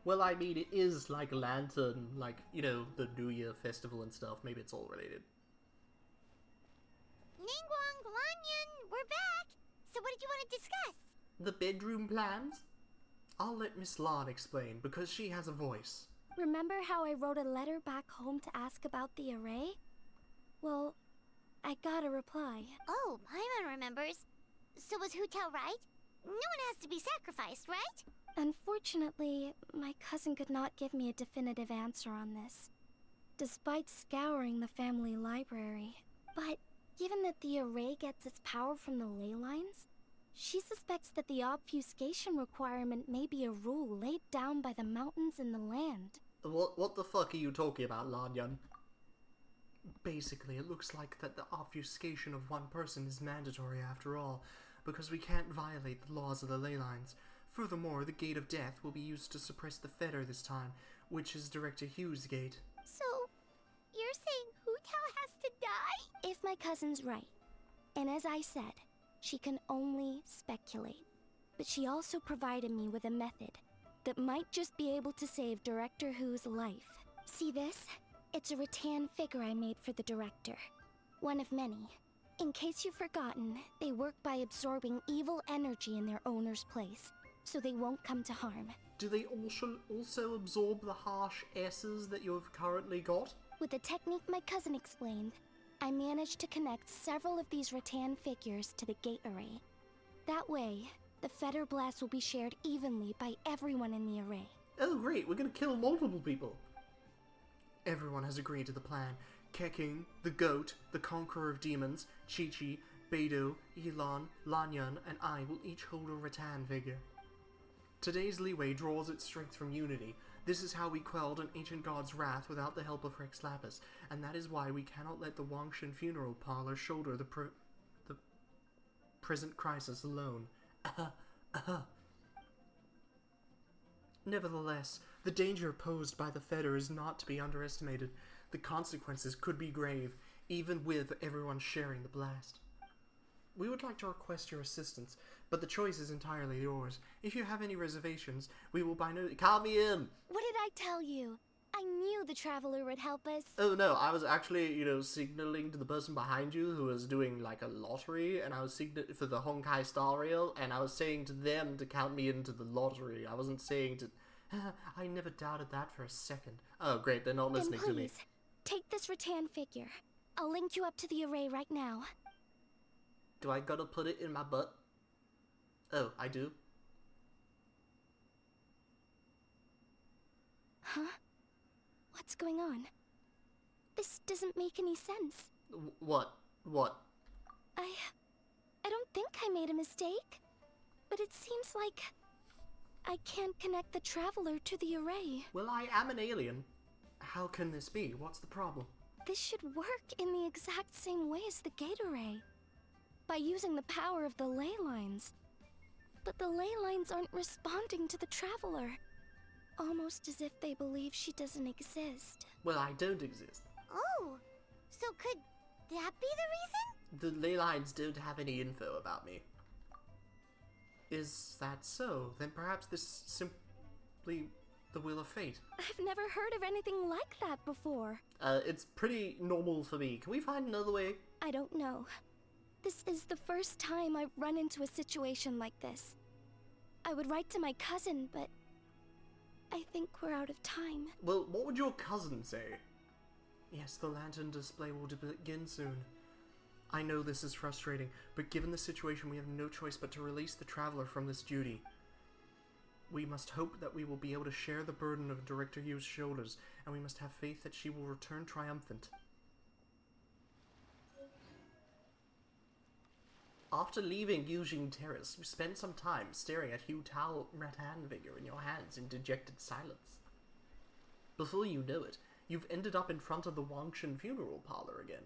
Well, I mean, it is like Lantern, like, you know, the New Year festival and stuff. Maybe it's all related. Ningguang, Lanyan, we're back! So what did you want to discuss? The bedroom plans? I'll let Miss Lan explain, because she has a voice. Remember how I wrote a letter back home to ask about the array? Well, I got a reply. Oh, Paimon remembers. So was Hutao right? No one has to be sacrificed, right? Unfortunately, my cousin could not give me a definitive answer on this, despite scouring the family library. But given that the array gets its power from the ley lines, she suspects that the obfuscation requirement may be a rule laid down by the mountains and the land. What the fuck are you talking about, Lanyan? Basically, it looks like that the obfuscation of one person is mandatory after all, because we can't violate the laws of the ley lines. Furthermore, the Gate of Death will be used to suppress the fetter this time, which is Director Hugh's gate. So, you're saying Hutao has to die? If my cousin's right, and as I said, she can only speculate, but she also provided me with a method that might just be able to save Director Hugh's life. See this? It's a rattan figure I made for the Director. One of many. In case you've forgotten, they work by absorbing evil energy in their owner's place, so they won't come to harm. Do they also absorb the harsh S's that you've currently got? With the technique my cousin explained, I managed to connect several of these rattan figures to the gate array. That way, the fetter blast will be shared evenly by everyone in the array. Oh great, we're gonna kill multiple people. Everyone has agreed to the plan. Keking, the goat, the conqueror of demons, Chi-Chi, Beidou, Yilan, Lanyan, and I will each hold a rattan figure. Today's leeway draws its strength from unity. This is how we quelled an ancient god's wrath without the help of Rex Lapis, and that is why we cannot let the Wangshan funeral parlor shoulder the present crisis alone. Nevertheless, the danger posed by the fetter is not to be underestimated. The consequences could be grave, even with everyone sharing the blast. We would like to request your assistance, but the choice is entirely yours. If you have any reservations, we will by no— Count me in! What did I tell you? I knew the Traveler would help us. Oh no, I was actually, signaling to the person behind you who was doing like a lottery, and I was signaling for the Honkai Star Rail, and I was saying to them to count me into the lottery. I wasn't saying to— I never doubted that for a second. Oh great, they're not listening to me. Please, take this rattan figure. I'll link you up to the array right now. Do I gotta put it in my butt? Oh, I do? Huh? What's going on? This doesn't make any sense. What? What? I don't think I made a mistake. But it seems like I can't connect the Traveler to the array. Well, I am an alien. How can this be? What's the problem? This should work in the exact same way as the gate array. By using the power of the ley lines. But the ley lines aren't responding to the traveler. Almost as if they believe she doesn't exist. Well, I don't exist. Oh, so could that be the reason? The ley lines don't have any info about me. Is that so? Then perhaps this is simply the will of fate. I've never heard of anything like that before. It's pretty normal for me. Can we find another way? I don't know. This is the first time I've run into a situation like this. I would write to my cousin, but I think we're out of time. Well, what would your cousin say? Yes, the lantern display will begin soon. I know this is frustrating, but given the situation, we have no choice but to release the traveler from this duty. We must hope that we will be able to share the burden of Director Yu's shoulders, and we must have faith that she will return triumphant. After leaving Yujing Terrace, you spent some time staring at Hu Tao rattan figure in your hands in dejected silence. Before you know it, you've ended up in front of the Wangshan funeral parlor again.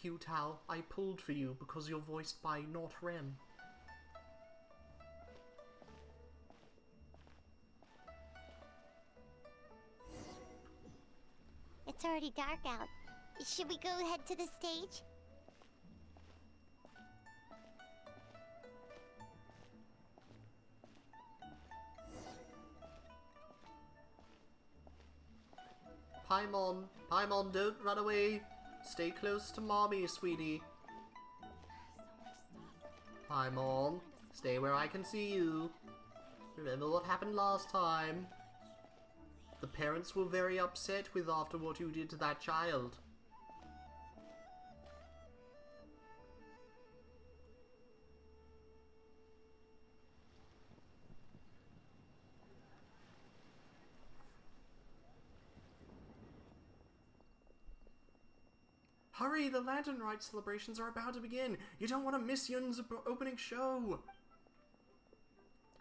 Hu Tao, I pulled for you because you're voiced by Not Rem. It's already dark out. Should we go head to the stage? Paimon, don't run away. Stay close to mommy, sweetie. Paimon, stay where I can see you. Remember what happened last time? The parents were very upset with after what you did to that child. Hurry, the Lantern Rite celebrations are about to begin. You don't want to miss Yun's opening show.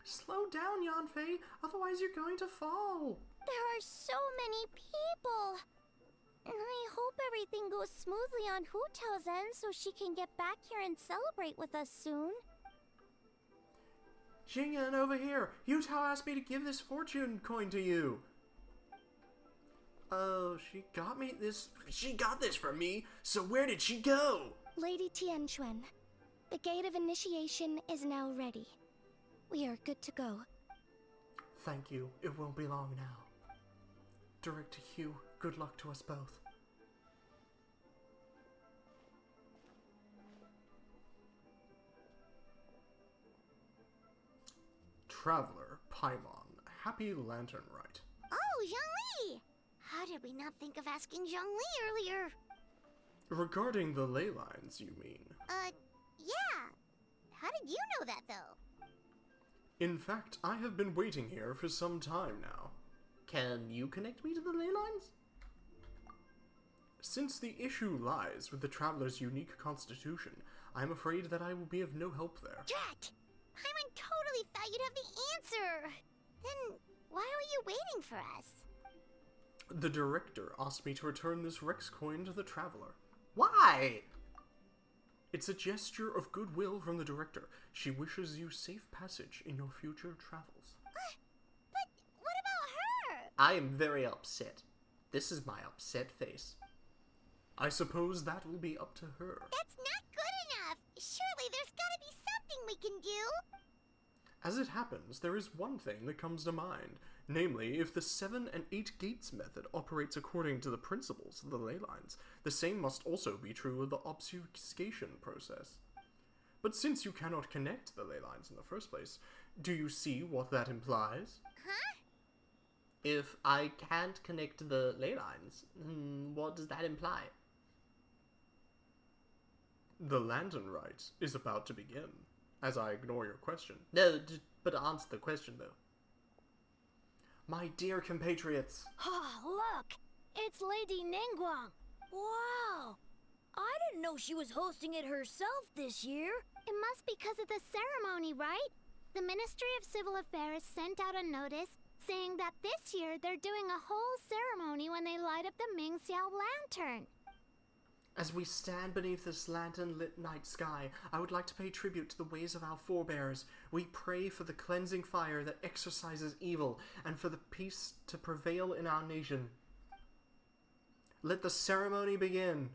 Slow down, Yanfei, otherwise you're going to fall. There are so many people. And I hope everything goes smoothly on Hu Tao's end so she can get back here and celebrate with us soon. Jingyan, over here. Yu Tao asked me to give this fortune coin to you. Oh, she got this from me, so where did she go? Lady Tianquan, the gate of initiation is now ready. We are good to go. Thank you. It won't be long now. Director Hu, good luck to us both. Traveler, Paimon, happy Lantern Rite. Oh, Zhongli! How did we not think of asking Zhongli earlier? Regarding the ley lines, you mean? Yeah. How did you know that, though? In fact, I have been waiting here for some time now. Can you connect me to the ley lines? Since the issue lies with the Traveler's unique constitution, I'm afraid that I will be of no help there. Drat! Paimon totally thought you'd have the answer! Then, why were you waiting for us? The Director asked me to return this Rex coin to the Traveler. Why? It's a gesture of goodwill from the Director. She wishes you safe passage in your future travels. But what about her? I am very upset. This is my upset face. I suppose that will be up to her. That's not good enough! Surely there's gotta be something we can do! As it happens, there is one thing that comes to mind. Namely, if the 7 and 8 gates method operates according to the principles of the ley lines, the same must also be true of the obfuscation process. But since you cannot connect the ley lines in the first place, do you see what that implies? Huh? If I can't connect the ley lines, what does that imply? The Lantern Rite is about to begin, as I ignore your question. No, but answer the question though. My dear compatriots, Oh, look! It's Lady Ningguang! Wow! I didn't know she was hosting it herself this year. It must be because of the ceremony, right? The Ministry of Civil Affairs sent out a notice saying that this year they're doing a whole ceremony when they light up the Mingxiao lantern. As we stand beneath this lantern-lit night sky, I would like to pay tribute to the ways of our forebears. We pray for the cleansing fire that exorcises evil, and for the peace to prevail in our nation. Let the ceremony begin.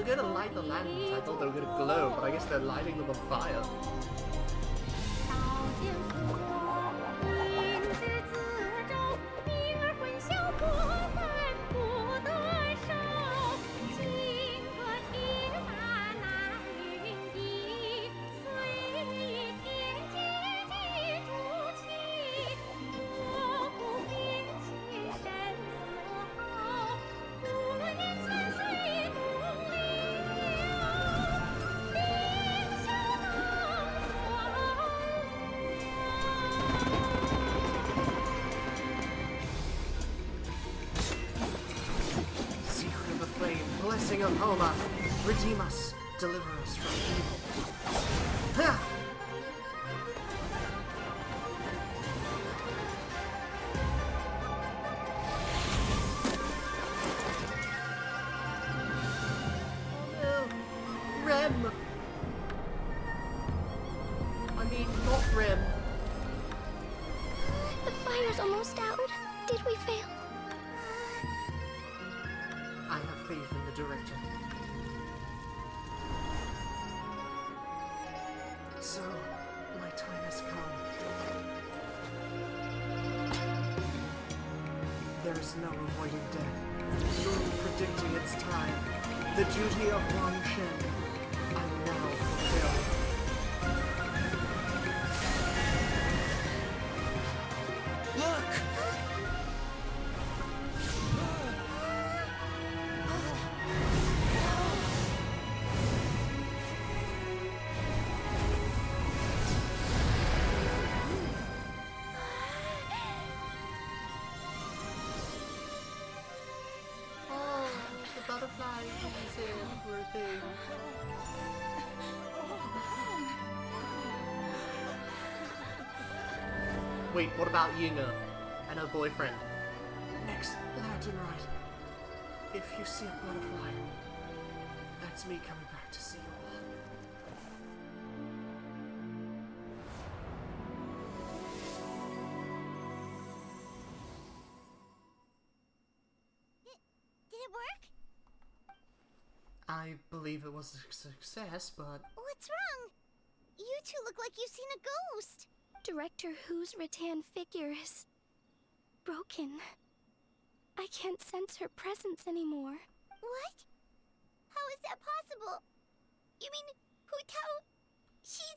Going to light the lanterns. I thought they were going to glow, but I guess they're lighting them on fire. Blessing of Homa, redeem us, deliver us from evil. Ha! Oh no! Rem! I mean, not Rem. The fire's almost out. Did we fail? I have faith in the director. So, my time has come. There is no avoiding death, nor predicting its time. The duty of Wang Shen, I now fulfill. Butterfly pieces were a thing. Wait, what about Yinga and her boyfriend? Next lantern rite. If you see a butterfly, that's me coming back to see you all. Did it work? I believe it was a success, but What's wrong? You two look like you've seen a ghost. Director Who's rattan figure is broken. I can't sense her presence anymore. What? How is that possible? You mean Hu Tao? She's...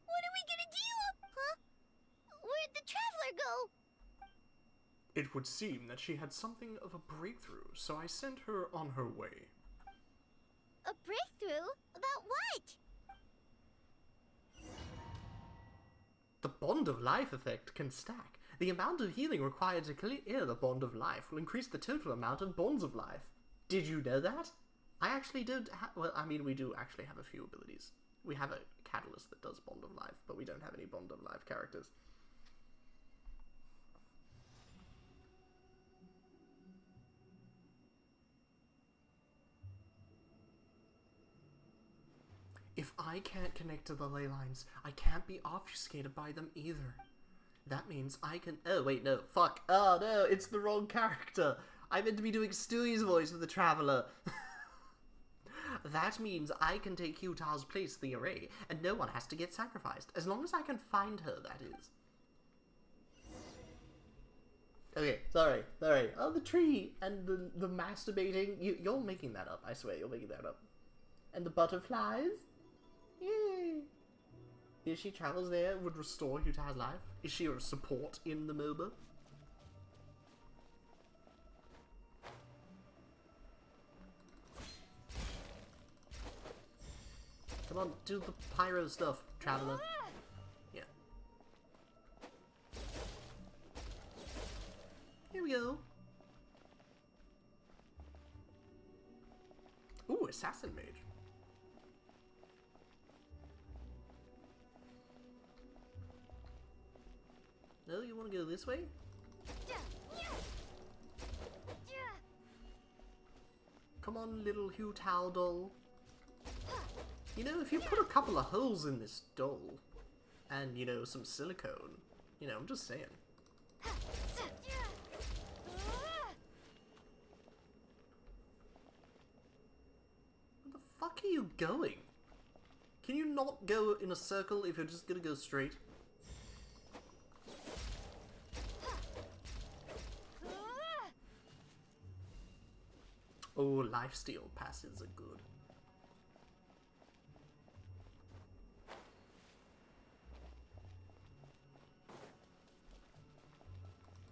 what are we gonna do? Huh? Where'd the traveler go? it would seem that she had something of a breakthrough, so I sent her on her way. A breakthrough? About what? The Bond of Life effect can stack. The amount of healing required to clear the Bond of Life will increase the total amount of Bonds of Life. Did you know that? I actually don't well, I mean, we do actually have a few abilities. We have a catalyst that does Bond of Life, but we don't have any Bond of Life characters. If I can't connect to the ley lines, I can't be obfuscated by them either. That means I can... Oh, wait, no. Fuck. Oh, no, it's the wrong character. I meant to be doing Stewie's voice for the Traveler. That means I can take Q-Ta's place in the array, and no one has to get sacrificed. As long as I can find her, that is. Okay, sorry. Oh, the tree and the masturbating. You're making that up, I swear, you're making that up. And the butterflies? Yay! If she travels there, would restore Huta's life? Is she a support in the MOBA? Come on, do the pyro stuff, traveler. Yeah. Here we go. Ooh, assassin mage. No, you want to go this way? Come on, little Hutao doll. You know, if you put a couple of holes in this doll, and, you know, some silicone, you know, I'm just saying. Where the fuck are you going? Can you not go in a circle if you're just gonna go straight? Oh, lifesteal passes are good.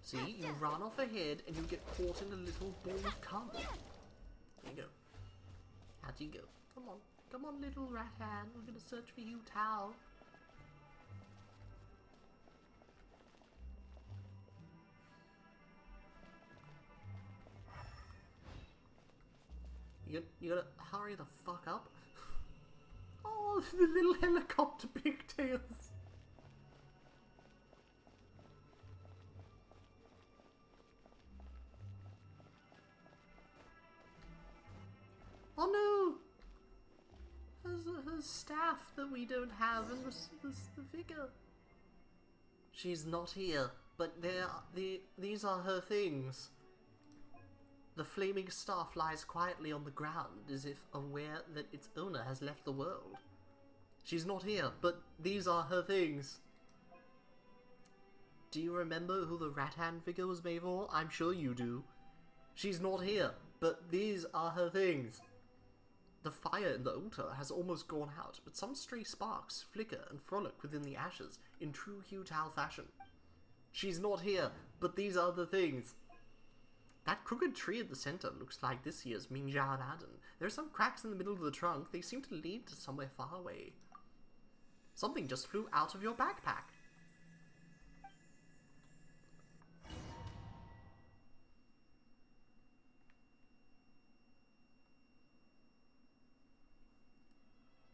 See, you run off ahead and you get caught in a little ball of cum. There you go. How'd you go? Come on. Come on, little rat hand. We're gonna search for you, Tao. You gotta hurry the fuck up. Oh, the little helicopter pigtails. Oh no! Her staff that we don't have and the figure. She's not here, but these are her things. The flaming staff lies quietly on the ground as if aware that its owner has left the world. She's not here, but these are her things. Do you remember who the rat hand figure was made for? I'm sure you do. She's not here, but these are her things. The fire in the altar has almost gone out, but some stray sparks flicker and frolic within the ashes in true Hutao fashion. She's not here, but these are the things. That crooked tree at the center looks like this year's Minjia Aladdin. There are some cracks in the middle of the trunk. They seem to lead to somewhere far away. Something just flew out of your backpack.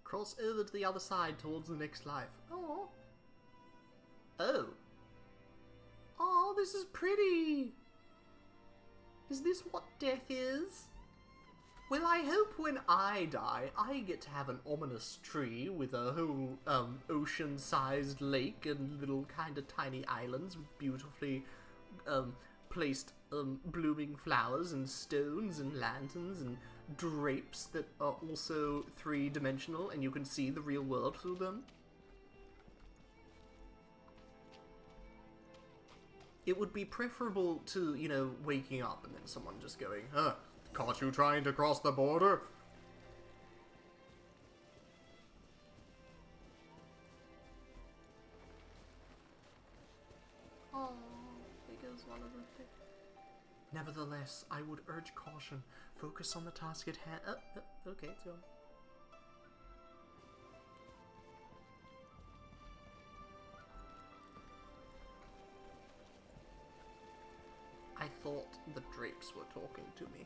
Cross over to the other side towards the next life. Oh. Oh. Oh, this is pretty. Is this what death is? Well, I hope when I die, I get to have an ominous tree with a whole ocean-sized lake and little kind of tiny islands with beautifully placed blooming flowers and stones and lanterns and drapes that are also three-dimensional and you can see the real world through them. It would be preferable to, you know, waking up and then someone just going, huh, caught you trying to cross the border? Oh, there goes one of the things. Nevertheless, I would urge caution. Focus on the task at hand. Okay, it's gone. I thought the drapes were talking to me.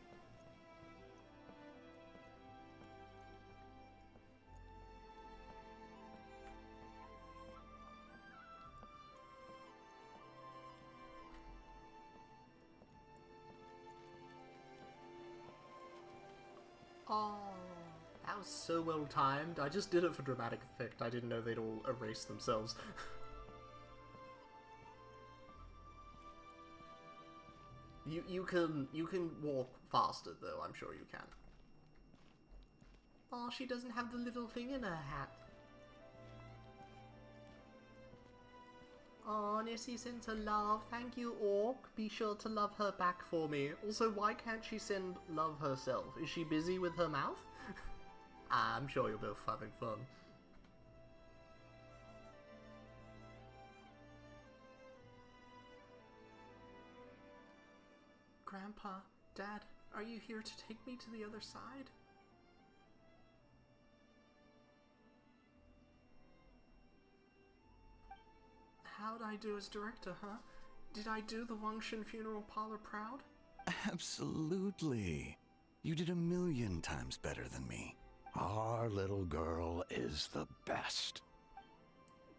Oh, that was so well timed. I just did it for dramatic effect. I didn't know they'd all erase themselves. You can walk faster though, I'm sure you can. Oh, she doesn't have the little thing in her hat. Oh, Nessie sends her love. Thank you, Orc. Be sure to love her back for me. Also, why can't she send love herself? Is she busy with her mouth? I'm sure you're both having fun. Grandpa, Dad, are you here to take me to the other side? How'd I do as director, huh? Did I do the Wangshan Funeral Parlor proud? Absolutely. You did 1,000,000 times better than me. Our little girl is the best.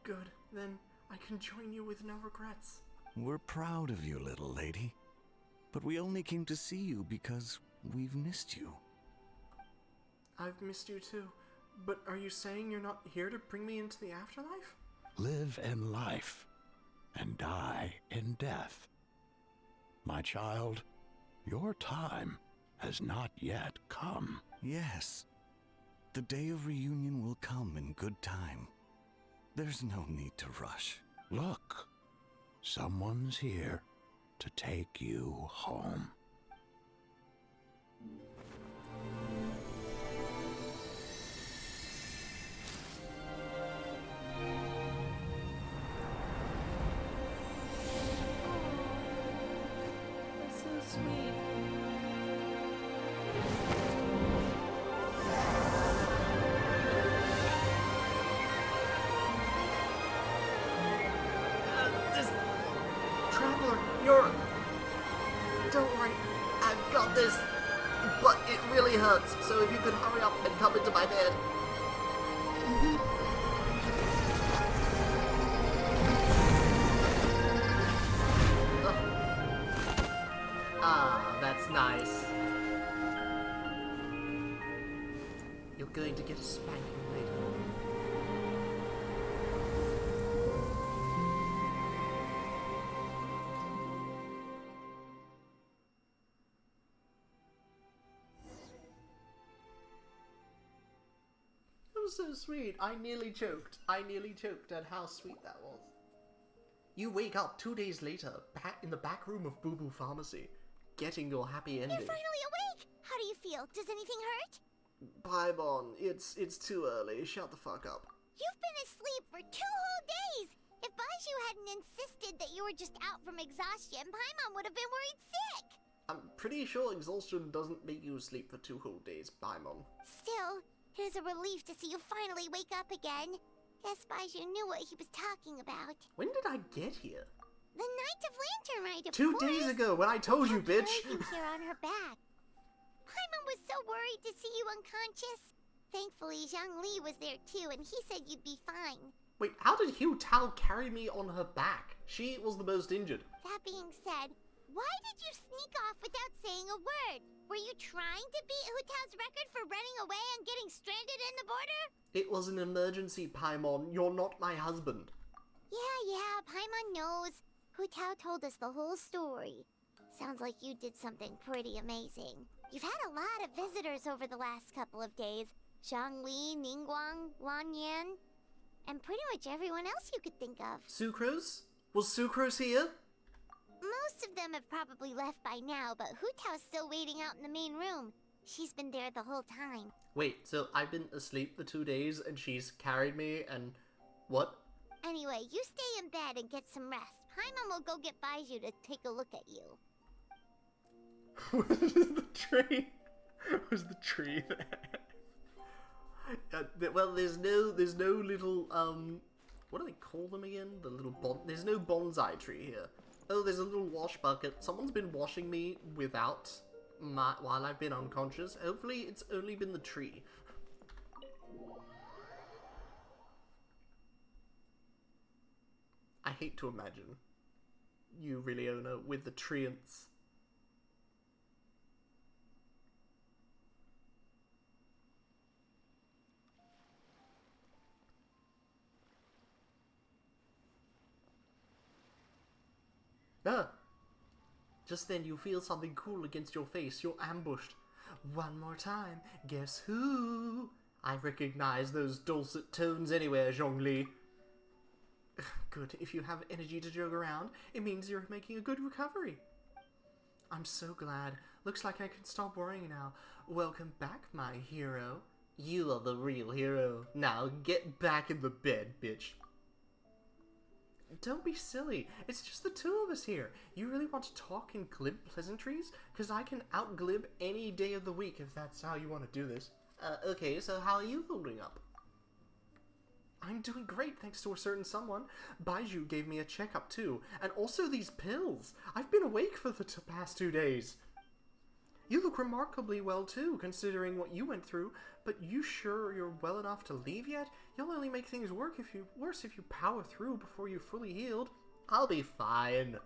Good, then I can join you with no regrets. We're proud of you, little lady. But we only came to see you because we've missed you. I've missed you too, but are you saying you're not here to bring me into the afterlife? Live in life and die in death. My child, your time has not yet come. Yes, the day of reunion will come in good time. There's no need to rush. Look, someone's here to take you home. That's so sweet. This traveler, you're... Don't worry, I've got this. But it really hurts, so if you could hurry up and come into my bed. Ah, that's nice. You're going to get a spanking later. That was so sweet. I nearly choked. At how sweet that was. You wake up 2 days later, back in the back room of Boo Boo Pharmacy, getting your happy ending. You're finally awake! How do you feel? Does anything hurt? Paimon, it's too early. Shut the fuck up. You've been asleep for 2 whole days! If Baiju hadn't insisted that you were just out from exhaustion, Paimon would have been worried sick! I'm pretty sure exhaustion doesn't make you sleep for 2 whole days, Paimon. Still, it is a relief to see you finally wake up again. Guess Baiju knew what he was talking about. When did I get here? The night of Lanter, right? Of 2 course. days ago, when I told you, bitch! Carrying you here on her back. Paimon was so worried to see you unconscious. Thankfully, Zhangli was there too, and he said you'd be fine. Wait, how did Hu Tao carry me on her back? She was the most injured. That being said, why did you sneak off without saying a word? Were you trying to beat Hu Tao's record for running away and getting stranded in the border? It was an emergency, Paimon. You're not my husband. Yeah, Paimon knows. Hu Tao told us the whole story. Sounds like you did something pretty amazing. You've had a lot of visitors over the last couple of days. Zhangli, Ningguang, Wan Yan, and pretty much everyone else you could think of. Sucrose? Was Sucrose here? Most of them have probably left by now, but Hu Tao's still waiting out in the main room. She's been there the whole time. Wait, so I've been asleep for 2 days and she's carried me and... what? Anyway, you stay in bed and get some rest. Paimon will go get Baiju to take a look at you. Was the tree? Was the tree there? Well, there's no little, what do they call them again? The little there's no bonsai tree here. Oh, there's a little wash bucket. Someone's been washing me while I've been unconscious. Hopefully it's only been the tree. I hate to imagine you, really, Ona, with the treants. Ah! Just then you feel something cool against your face. You're ambushed. One more time. Guess who? I recognize those dulcet tones anywhere, Zhongli. Good. If you have energy to jog around, it means you're making a good recovery. I'm so glad. Looks like I can stop worrying now. Welcome back, my hero. You are the real hero. Now get back in the bed, bitch. Don't be silly. It's just the two of us here. You really want to talk in glib pleasantries? Because I can out-glib any day of the week if that's how you want to do this. Okay, so how are you holding up? I'm doing great thanks to a certain someone. Baiju gave me a checkup too. And also these pills. I've been awake for the past 2 days. You look remarkably well too, considering what you went through. But you sure you're well enough to leave yet? You'll only make things worse if you power through before you're fully healed. I'll be fine.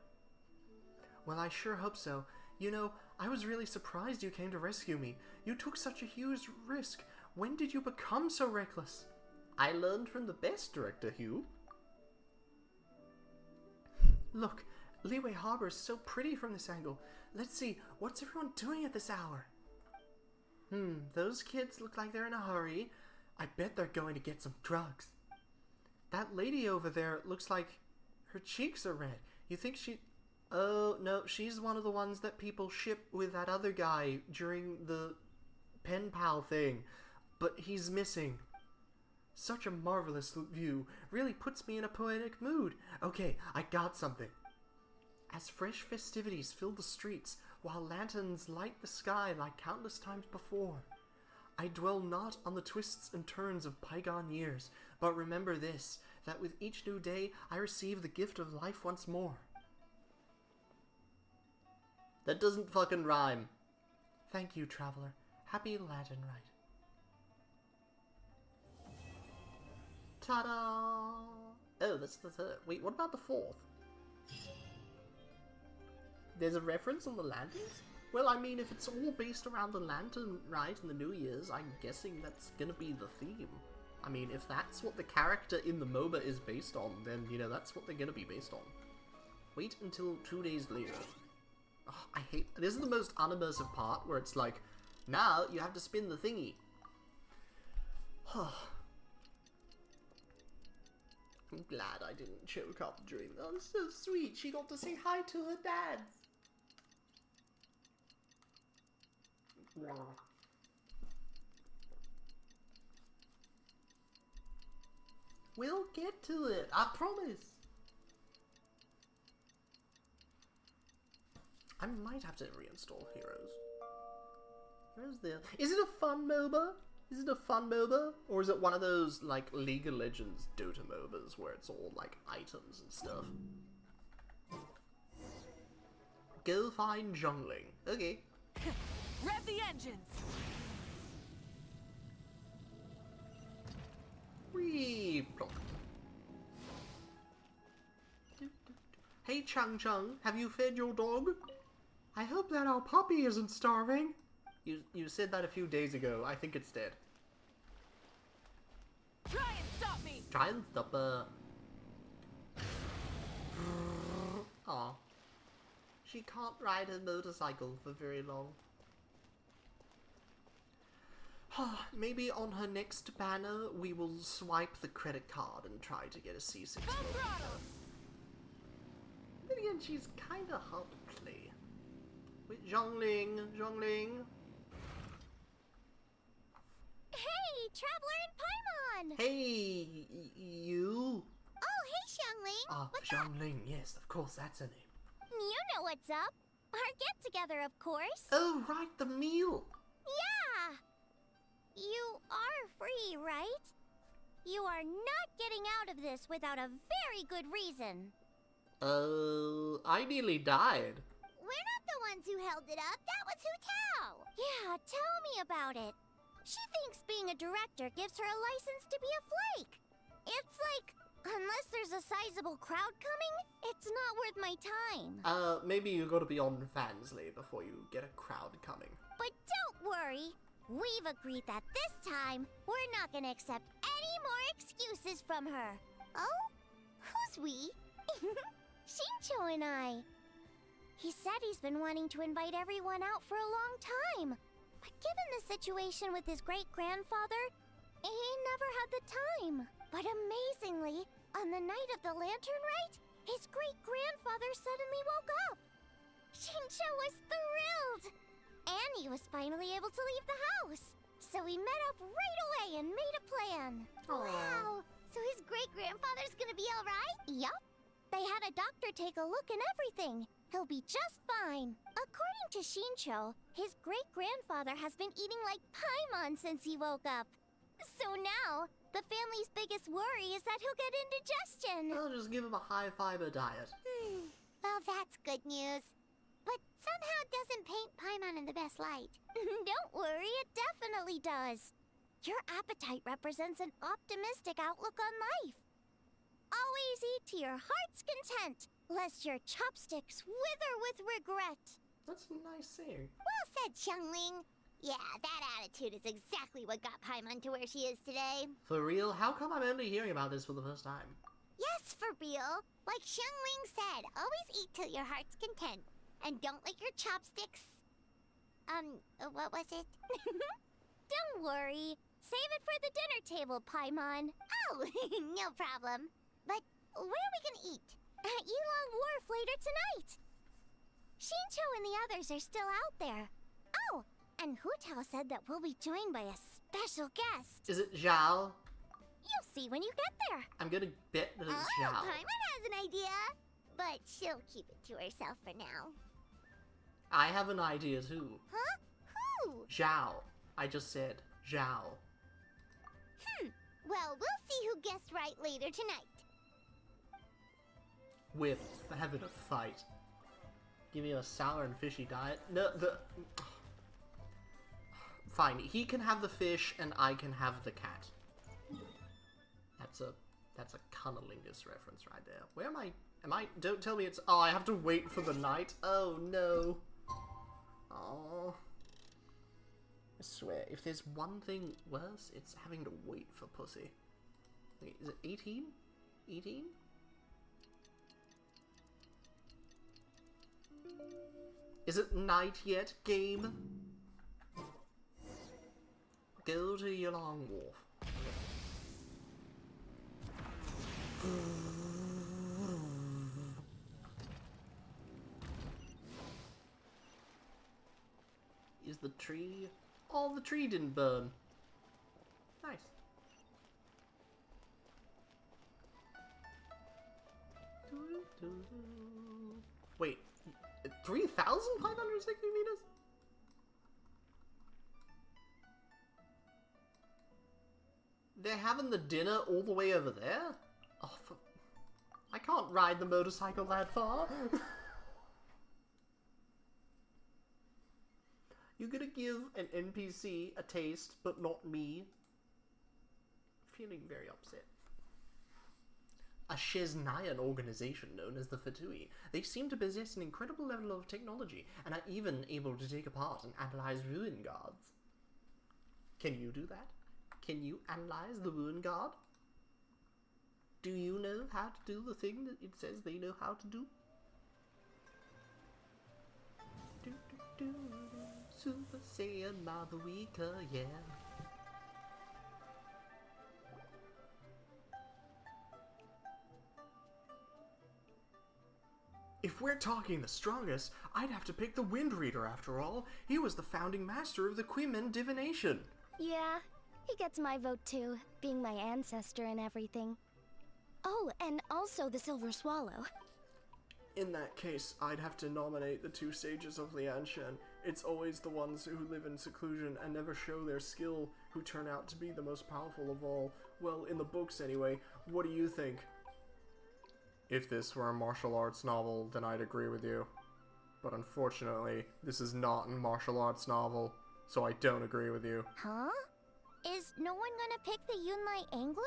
Well, I sure hope so. You know, I was really surprised you came to rescue me. You took such a huge risk. When did you become so reckless? I learned from the best, Director Hugh. Look, Leeway Harbor is so pretty from this angle. Let's see, what's everyone doing at this hour? Those kids look like they're in a hurry. I bet they're going to get some drugs. That lady over there looks like her cheeks are red. You think she... Oh, no, she's one of the ones that people ship with that other guy during the pen pal thing. But he's missing. Such a marvelous view. Really puts me in a poetic mood. Okay, I got something. As fresh festivities fill the streets, while lanterns light the sky like countless times before, I dwell not on the twists and turns of bygone years, but remember this, that with each new day I receive the gift of life once more. That doesn't fucking rhyme. Thank you, traveler. Happy Lantern Rite. Ta-da! Oh, that's the third. Wait, what about the fourth? There's a reference on the lanterns? Well, I mean, if it's all based around the Lantern Rite and the New Year's, I'm guessing that's gonna be the theme. I mean, if that's what the character in the MOBA is based on, then, you know, that's what they're gonna be based on. Wait until 2 days later. Oh, I hate... This is the most unimmersive part, where it's like, now you have to spin the thingy. I'm glad I didn't choke up during that. It's so sweet. She got to say hi to her dad. We'll get to it, I promise. I might have to reinstall Heroes. Heroes there. Is it a fun MOBA? Is it a fun MOBA? Or is it one of those, like, League of Legends Dota MOBAs where it's all, like, items and stuff? Go find jungling. Okay. Rev the engines! Whee! Plonk. Hey, Chung Chung, have you fed your dog? I hope that our puppy isn't starving. You said that a few days ago. I think it's dead. Try and stop me! Try and stop her. Aw. She can't ride her motorcycle for very long. Maybe on her next banner, we will swipe the credit card and try to get a C6. Then again, she's kinda hard to play. Wait, Zhongling. Hey, Traveler and Paimon! Hey, you? Oh, hey, Xiangling! Ah, What's up? Zhongling, yes, of course, that's her name. You know what's up. Our get-together, of course. Oh, right, the meal. Yeah! You are free, right? You are not getting out of this without a very good reason. I nearly died. We're not the ones who held it up. That was Hu Tao. Yeah, tell me about it. She thinks being a director gives her a license to be a flake. It's like, unless there's a sizable crowd coming, it's not worth my time. Maybe you gotta be on Fansly before you get a crowd coming. But don't worry. We've agreed that this time, we're not gonna accept any more excuses from her. Oh? Who's we? Shincho and I. He said he's been wanting to invite everyone out for a long time. But given the situation with his great-grandfather, he never had the time. But amazingly, on the night of the Lantern Rite, his great-grandfather suddenly woke up. Shincho was thrilled. And he was finally able to leave the house. So we met up right away and made a plan. Aww. Wow! So his great-grandfather's gonna be alright? Yup. They had a doctor take a look and everything. He'll be just fine. According to Shincho, his great-grandfather has been eating like Paimon since he woke up. So now, the family's biggest worry is that he'll get indigestion. I'll just give him a high-fiber diet. Well, that's good news. But somehow it doesn't paint Paimon in the best light. Don't worry, it definitely does. Your appetite represents an optimistic outlook on life. Always eat to your heart's content, lest your chopsticks wither with regret. That's a nice saying. Well said, Xiangling. Yeah, that attitude is exactly what got Paimon to where she is today. For real? How come I'm only hearing about this for the first time? Yes, for real. Like Xiangling said, always eat till your heart's content. And don't let your chopsticks... what was it? Don't worry. Save it for the dinner table, Paimon. Oh, no problem. But where are we gonna eat? At Yulong Wharf later tonight. Shincho and the others are still out there. Oh, and Hu Tao said that we'll be joined by a special guest. Is it Zhao? You'll see when you get there. I'm gonna bet that it's Oh, Zhao. Paimon has an idea, but she'll keep it to herself for now. I have an idea too. Huh? Who? Zhao. I just said Zhao. Well, we'll see who guessed right later tonight. We're having a fight. Give me a sour and fishy diet. No, Fine, he can have the fish and I can have the cat. That's a cunnilingus reference right there. Where am I? Don't tell me it's... Oh, I have to wait for the night? Oh, no. Oh. I swear, if there's one thing worse, it's having to wait for pussy. Wait, is it 18? 18? Is it night yet, game? Go to your long wharf. Is the tree... Oh, the tree didn't burn. Nice. Wait, 3,560 meters? They're having the dinner all the way over there? Oh, I can't ride the motorcycle that far. You're gonna give an NPC a taste, but not me? Feeling very upset. A Sheznayan organization known as the Fatui. They seem to possess an incredible level of technology, and are even able to take apart and analyze ruin guards. Can you do that? Can you analyze the ruin guard? Do you know how to do the thing that it says they know how to do? Super Saiyan Mahavika, yeah. If we're talking the strongest, I'd have to pick the Wind Reader after all. He was the founding master of the Qimen divination. Yeah, he gets my vote too, being my ancestor and everything. Oh, and also the Silver Swallow. In that case, I'd have to nominate the two sages of Lianshan. It's always the ones who live in seclusion and never show their skill who turn out to be the most powerful of all. Well, in the books anyway. What do you think? If this were a martial arts novel, then I'd agree with you. But unfortunately, this is not a martial arts novel, so I don't agree with you. Huh? Is no one gonna pick the Yunlai Angler?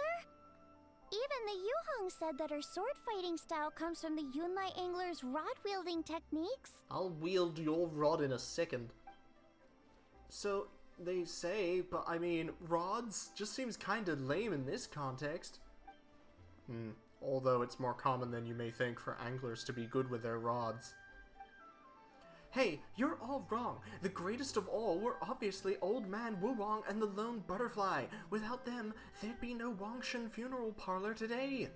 Even the Yuhong said that her sword fighting style comes from the Yunlai Angler's rod-wielding techniques. I'll wield your rod in a second. So, they say, but I mean, rods just seems kinda lame in this context. Although it's more common than you may think for anglers to be good with their rods. Hey, you're all wrong. The greatest of all were obviously Old Man Wulong and the Lone Butterfly. Without them, there'd be no Wangshan funeral parlor today.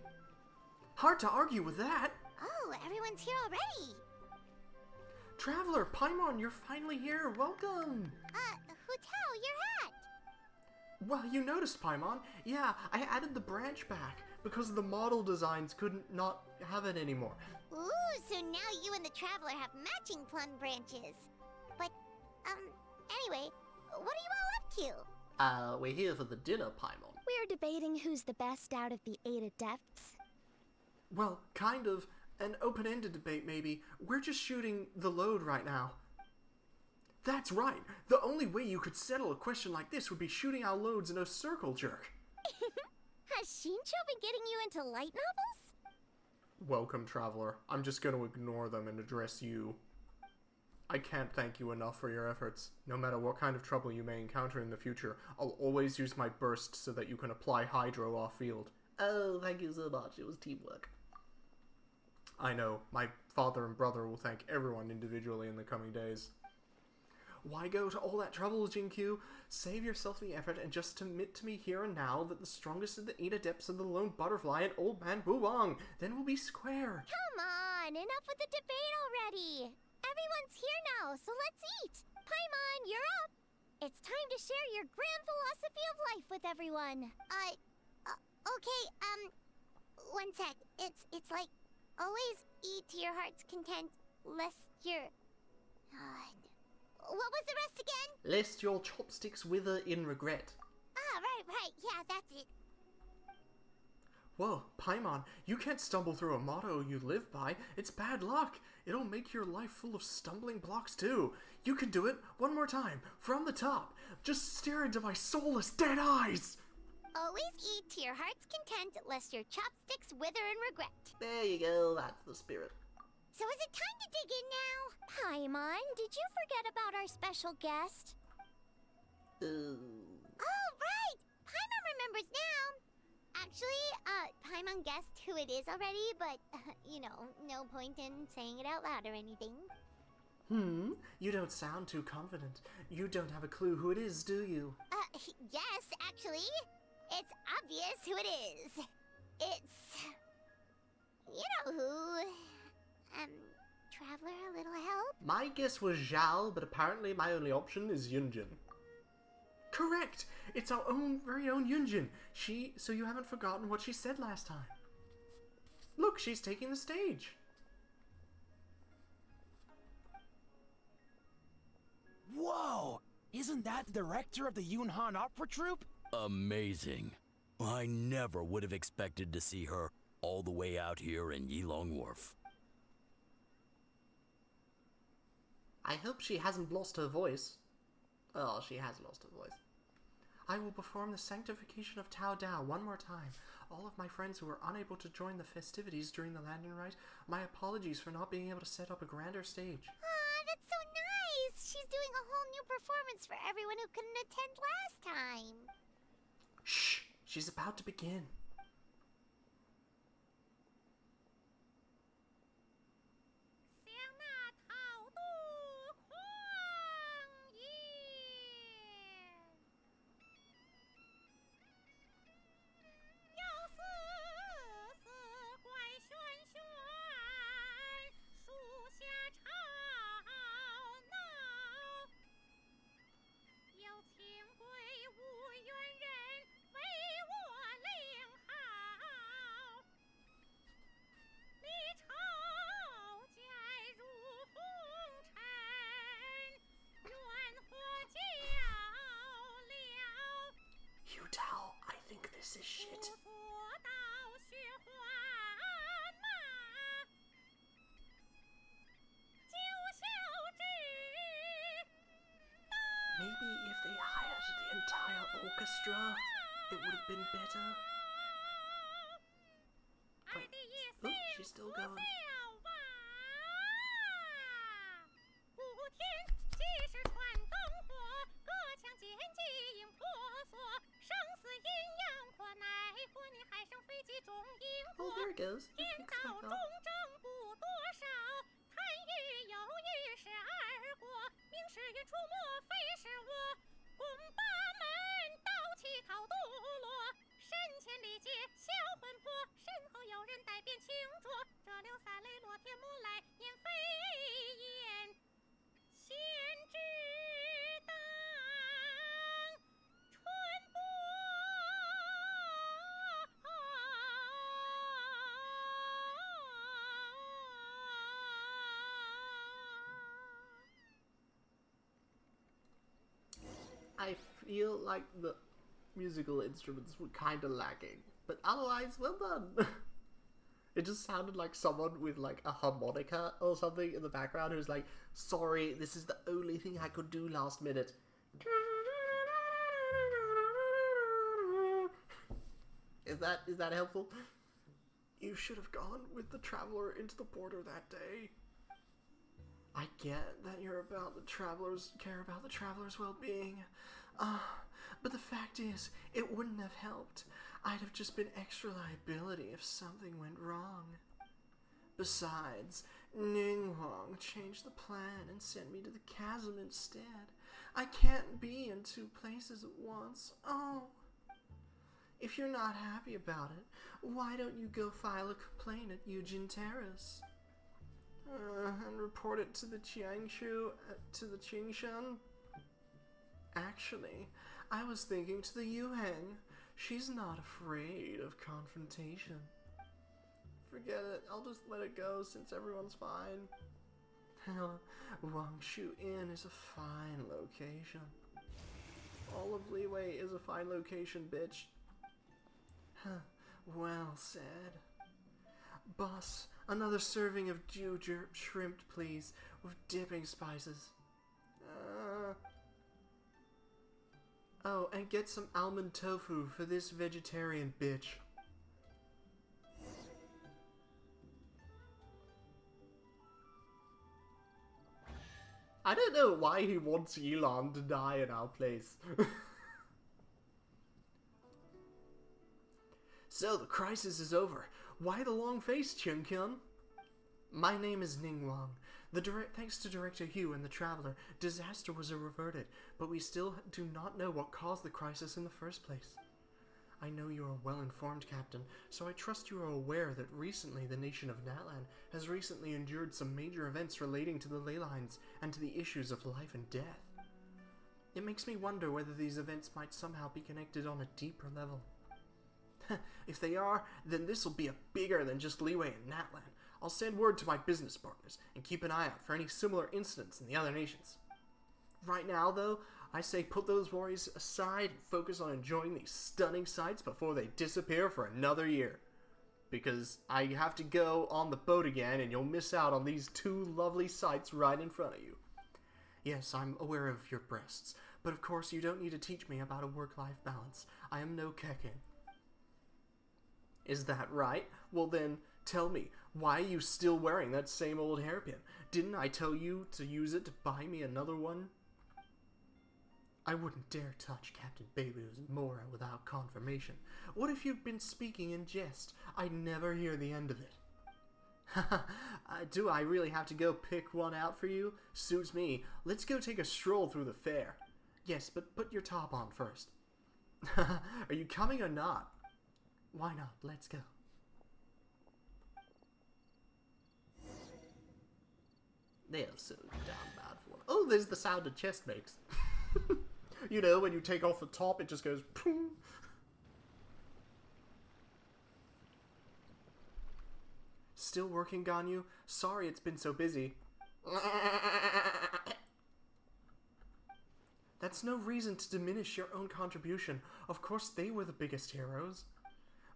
Hard to argue with that. Oh, everyone's here already. Traveler, Paimon, you're finally here. Welcome. Hu Tao, your hat. Well, you noticed, Paimon. Yeah, I added the branch back because the model designs couldn't not have it anymore. Ooh, so now you and the Traveler have matching plum branches. But, anyway, what are you all up to? We're here for the dinner, Paimon. We're debating who's the best out of the 8 adepts. Well, kind of. An open-ended debate, maybe. We're just shooting the load right now. That's right. The only way you could settle a question like this would be shooting our loads in a circle jerk. Has Shincho been getting you into light novels? Welcome, Traveler. I'm just going to ignore them and address you. I can't thank you enough for your efforts. No matter what kind of trouble you may encounter in the future, I'll always use my burst so that you can apply Hydro off-field. Oh, thank you so much. It was teamwork. I know. My father and brother will thank everyone individually in the coming days. Why go to all that trouble, Jinkyu? Save yourself the effort and just admit to me here and now that the strongest of the 8 adepts are the lone butterfly and old man Wuwang. Then we'll be square. Come on, enough with the debate already. Everyone's here now, so let's eat. Paimon, you're up. It's time to share your grand philosophy of life with everyone. Okay, one sec. It's like, always eat to your heart's content, lest your... what was the rest again? Lest your chopsticks wither in regret. Ah, right, yeah, that's it. Whoa, Paimon, you can't stumble through a motto you live by. It's bad luck. It'll make your life full of stumbling blocks too. You can do it one more time, from the top. Just stare into my soulless dead eyes. Always eat to your heart's content, lest your chopsticks wither in regret. There you go, that's the spirit. So is it time to dig in now? Paimon, did you forget about our special guest? Oh, right! Paimon remembers now! Actually, Paimon guessed who it is already, but, no point in saying it out loud or anything. You don't sound too confident. You don't have a clue who it is, do you? Yes, actually. It's obvious who it is. It's... you know who. Traveler, a little help? My guess was Zhao, but apparently my only option is Yunjin. Correct! It's our very own Yunjin. So you haven't forgotten what she said last time. Look, she's taking the stage. Whoa! Isn't that the director of the Yunhan Opera Troupe? Amazing. I never would have expected to see her all the way out here in Yilong Wharf. I hope she hasn't lost her voice. Oh, she has lost her voice. I will perform the sanctification of Tao Dao one more time. All of my friends who were unable to join the festivities during the landing rite, my apologies for not being able to set up a grander stage. Aw, that's so nice! She's doing a whole new performance for everyone who couldn't attend last time. Shh! She's about to begin. This is shit. Maybe if they hired the entire orchestra, it would have been better. But, oh, she's still going. Oh, there it goes. feel like the musical instruments were kind of lacking, but otherwise, well done. It just sounded like someone with like a harmonica or something in the background who's like, sorry, this is the only thing I could do last minute. Is that helpful? You should have gone with the traveler into the border that day. I get that you're about the travelers, care about the traveler's well-being. But the fact is, it wouldn't have helped. I'd have just been extra liability if something went wrong. Besides, Ningguang changed the plan and sent me to the chasm instead. I can't be in two places at once. Oh. If you're not happy about it, why don't you go file a complaint at Eugene Terrace? And report it to the to the Qingshan? Actually, I was thinking to the Yuheng. She's not afraid of confrontation. Forget it, I'll just let it go since everyone's fine. Hell, Wangshu Inn is a fine location. All of Leeway is a fine location, bitch. Well said. Boss, another serving of shrimp, please, with dipping spices. Oh, and get some almond tofu for this vegetarian bitch. I don't know why he wants Yilan to die in our place. So, the crisis is over. Why the long face, Chunkyun? My name is Ningguang. Thanks to Director Hugh and the Traveler, disaster was averted, but we still do not know what caused the crisis in the first place. I know you are well informed, Captain, so I trust you are aware that recently the nation of Natlan has recently endured some major events relating to the ley lines and to the issues of life and death. It makes me wonder whether these events might somehow be connected on a deeper level. If they are, then this will be a bigger than just Leeway and Natlan. I'll send word to my business partners and keep an eye out for any similar incidents in the other nations. Right now, though, I say put those worries aside and focus on enjoying these stunning sights before they disappear for another year. Because I have to go on the boat again and you'll miss out on these two lovely sights right in front of you. Yes, I'm aware of your breasts, but of course you don't need to teach me about a work-life balance. I am no Kekin. Is that right? Well then, tell me, why are you still wearing that same old hairpin? Didn't I tell you to use it to buy me another one? I wouldn't dare touch Captain Belu's Mora without confirmation. What if you've been speaking in jest? I never hear the end of it. Do I really have to go pick one out for you? Suits me. Let's go take a stroll through the fair. Yes, but put your top on first. Are you coming or not? Why not? Let's go. They are so damn bad for one. Oh, there's the sound a chest makes. You know, when you take off the top, it just goes boom. Still working, Ganyu? Sorry it's been so busy. That's no reason to diminish your own contribution. Of course they were the biggest heroes.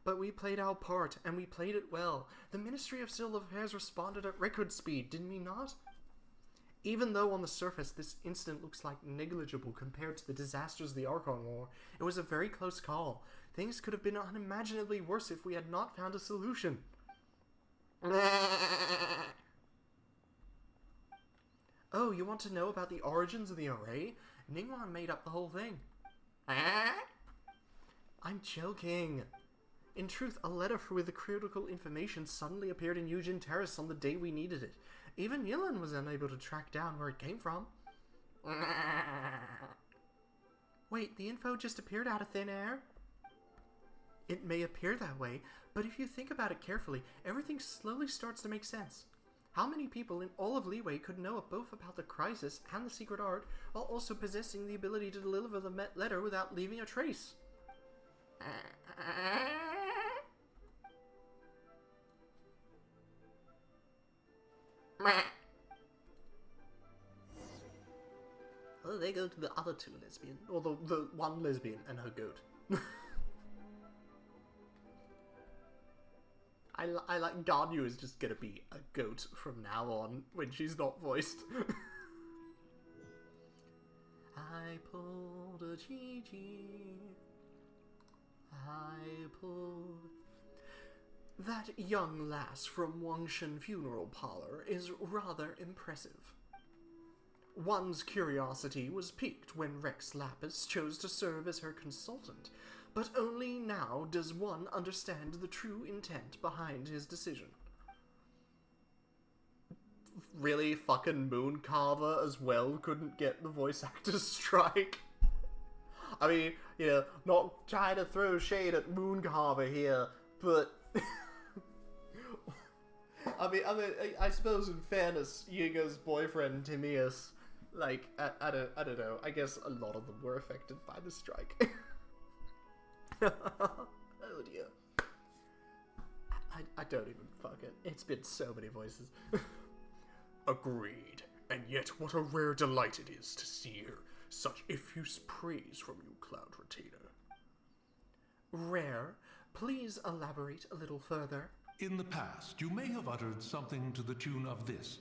But we played our part, and we played it well. The Ministry of Civil Affairs responded at record speed, didn't we not? Even though on the surface this incident looks like negligible compared to the disasters of the Archon War, it was a very close call. Things could have been unimaginably worse if we had not found a solution. Oh, you want to know about the origins of the array? Ningguang made up the whole thing. I'm joking. In truth, a letter with the critical information suddenly appeared in Eugene Terrace on the day we needed it. Even Yilan was unable to track down where it came from. Wait, the info just appeared out of thin air? It may appear that way, but if you think about it carefully, everything slowly starts to make sense. How many people in all of Leeway could know both about the crisis and the secret art, while also possessing the ability to deliver the letter without leaving a trace? Oh, they go to the other two lesbian, or the one lesbian and her goat. I like Ganyu is just gonna be a goat from now on when she's not voiced. I pulled a Chi-Chi. I pulled... That young lass from Wangshan Funeral Parlor is rather impressive. One's curiosity was piqued when Rex Lapis chose to serve as her consultant, but only now does one understand the true intent behind his decision. Really, fucking Mooncarver as well couldn't get the voice actors strike? I mean, you know, not trying to throw shade at Mooncarver here, but... I suppose in fairness, Yuga's boyfriend, Timaeus, like, I don't know, I guess a lot of them were affected by the strike. Oh dear. I don't even fuck it. It's been so many voices. Agreed. And yet what a rare delight it is to see her. Such effuse praise from you, Cloud Retainer. Rare? Please elaborate a little further. In the past, you may have uttered something to the tune of this.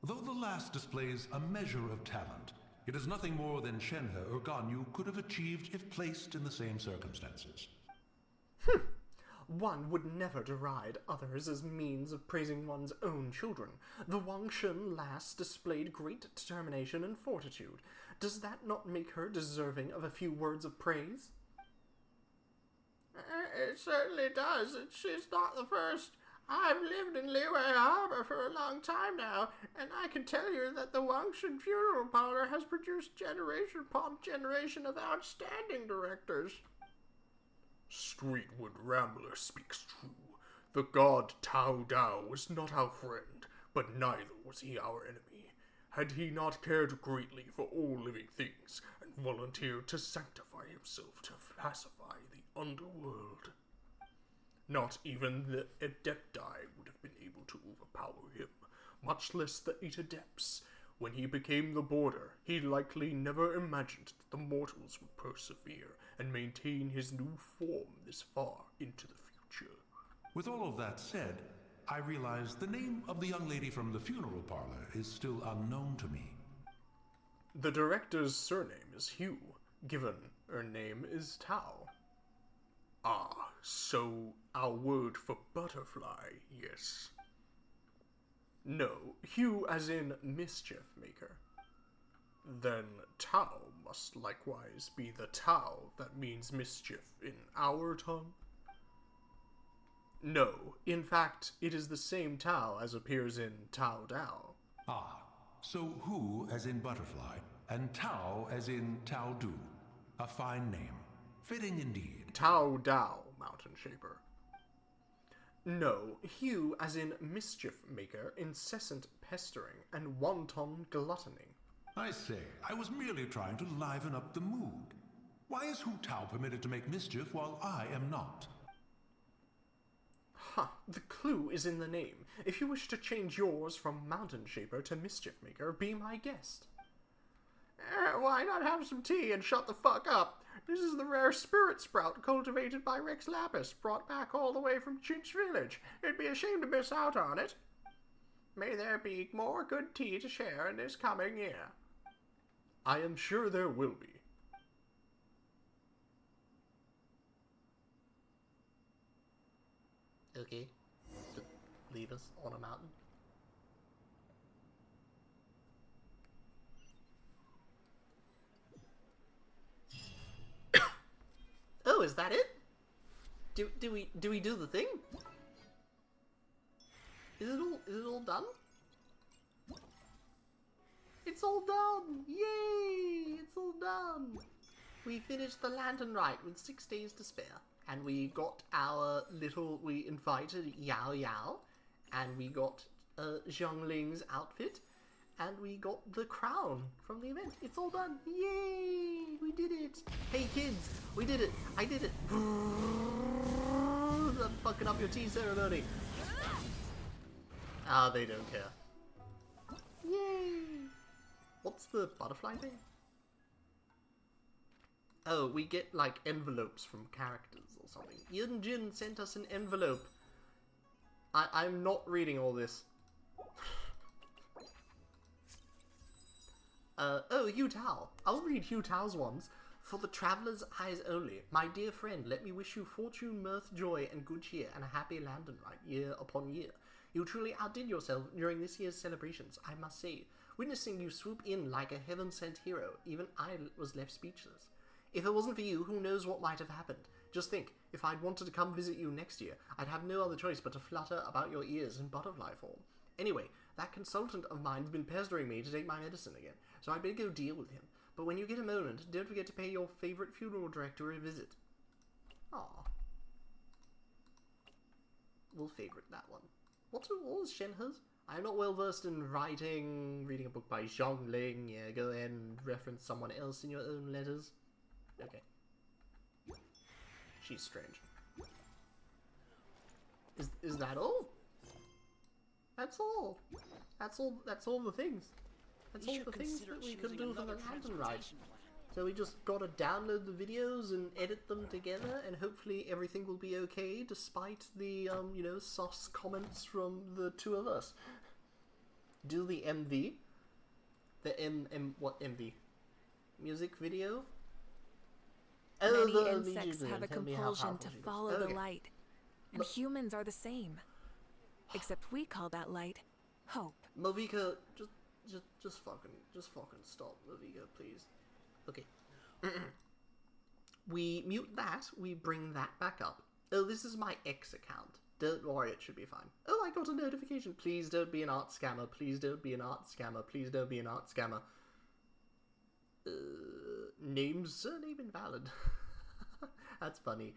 Though the last displays a measure of talent, it is nothing more than Shenhe or Ganyu could have achieved if placed in the same circumstances. One would never deride others as means of praising one's own children. The Wangshan lass displayed great determination and fortitude. Does that not make her deserving of a few words of praise? It certainly does. She's not the first. I've lived in Liyue Harbor for a long time now, and I can tell you that the Wangshan Funeral Parlor has produced generation upon generation of outstanding directors. Streetwood Rambler speaks true. The god Tao Dao was not our friend, but neither was he our enemy. Had he not cared greatly for all living things, and volunteered to sanctify himself to pacify the underworld, not even the Adepti would have been able to overpower him, much less the 8 Adepts. When he became the Border, he likely never imagined that the mortals would persevere and maintain his new form this far into the future. With all of that said, I realize the name of the young lady from the funeral parlor is still unknown to me. The director's surname is Hugh, given her name is Tao. Ah, so our word for butterfly, yes. No, Hugh as in mischief maker. Then Tao must likewise be the Tao that means mischief in our tongue? No, in fact, it is the same Tao as appears in Tao Dao. Ah, so Hu as in butterfly, and Tao as in Tao Du. A fine name. Fitting indeed. Tao Dao, Mountain Shaper. No, Hugh as in mischief maker, incessant pestering, and wanton gluttony. I say, I was merely trying to liven up the mood. Why is Hu Tao permitted to make mischief while I am not? Ha, the clue is in the name. If you wish to change yours from Mountain Shaper to Mischief Maker, be my guest. Why not have some tea and shut the fuck up? This is the rare spirit sprout cultivated by Rex Lapis, brought back all the way from Chinch Village. It'd be a shame to miss out on it. May there be more good tea to share in this coming year. I am sure there will be. Okay, just leave us on a mountain. Oh, is that it? Do we do the thing? Is it all done? It's all done! Yay! It's all done! We finished the Lantern Rite with 6 days to spare. And we got our we invited Yao Yao, and we got Zhongling's outfit, and we got the crown from the event. It's all done. Yay! We did it! Hey kids, we did it! I did it! I'm fucking up your tea ceremony. Ah, they don't care. Yay! What's the butterfly thing? Oh, we get, like, envelopes from characters or something. Yunjin sent us an envelope. I'm not reading all this. Oh, Hu Tao. I'll read Hu Tao's ones. For the traveler's eyes only. My dear friend, let me wish you fortune, mirth, joy, and good cheer, and a happy Lanter Rite year upon year. You truly outdid yourself during this year's celebrations, I must say. Witnessing you swoop in like a heaven-sent hero, even I was left speechless. If it wasn't for you, who knows what might have happened. Just think, if I'd wanted to come visit you next year, I'd have no other choice but to flutter about your ears in butterfly form. Anyway, that consultant of mine's been pestering me to take my medicine again, so I'd better go deal with him. But when you get a moment, don't forget to pay your favorite funeral director a visit. Aww. We'll favorite that one. What was Shenhe's? I'm not well versed in writing. Reading a book by Zhongling. Yeah, go ahead and reference someone else in your own letters. Okay. She's strange. Is that all? That's all. That's all the things. That's all the things that we could do for the Lanter Rite. So we just gotta download the videos and edit them together, and hopefully everything will be okay, despite the, you know, sus comments from the two of us. Do the MV. The what MV? Music video? Oh, Many insects have a compulsion to follow the light, and humans are the same. Except we call that light hope. Movika, just fucking stop, Movika, please. Okay. We mute that, we bring that back up. Oh, this is my X account. Don't worry, it should be fine. Oh, I got a notification. Please don't be an art scammer. Please don't be an art scammer. Please don't be an art scammer. Name, surname invalid. That's funny.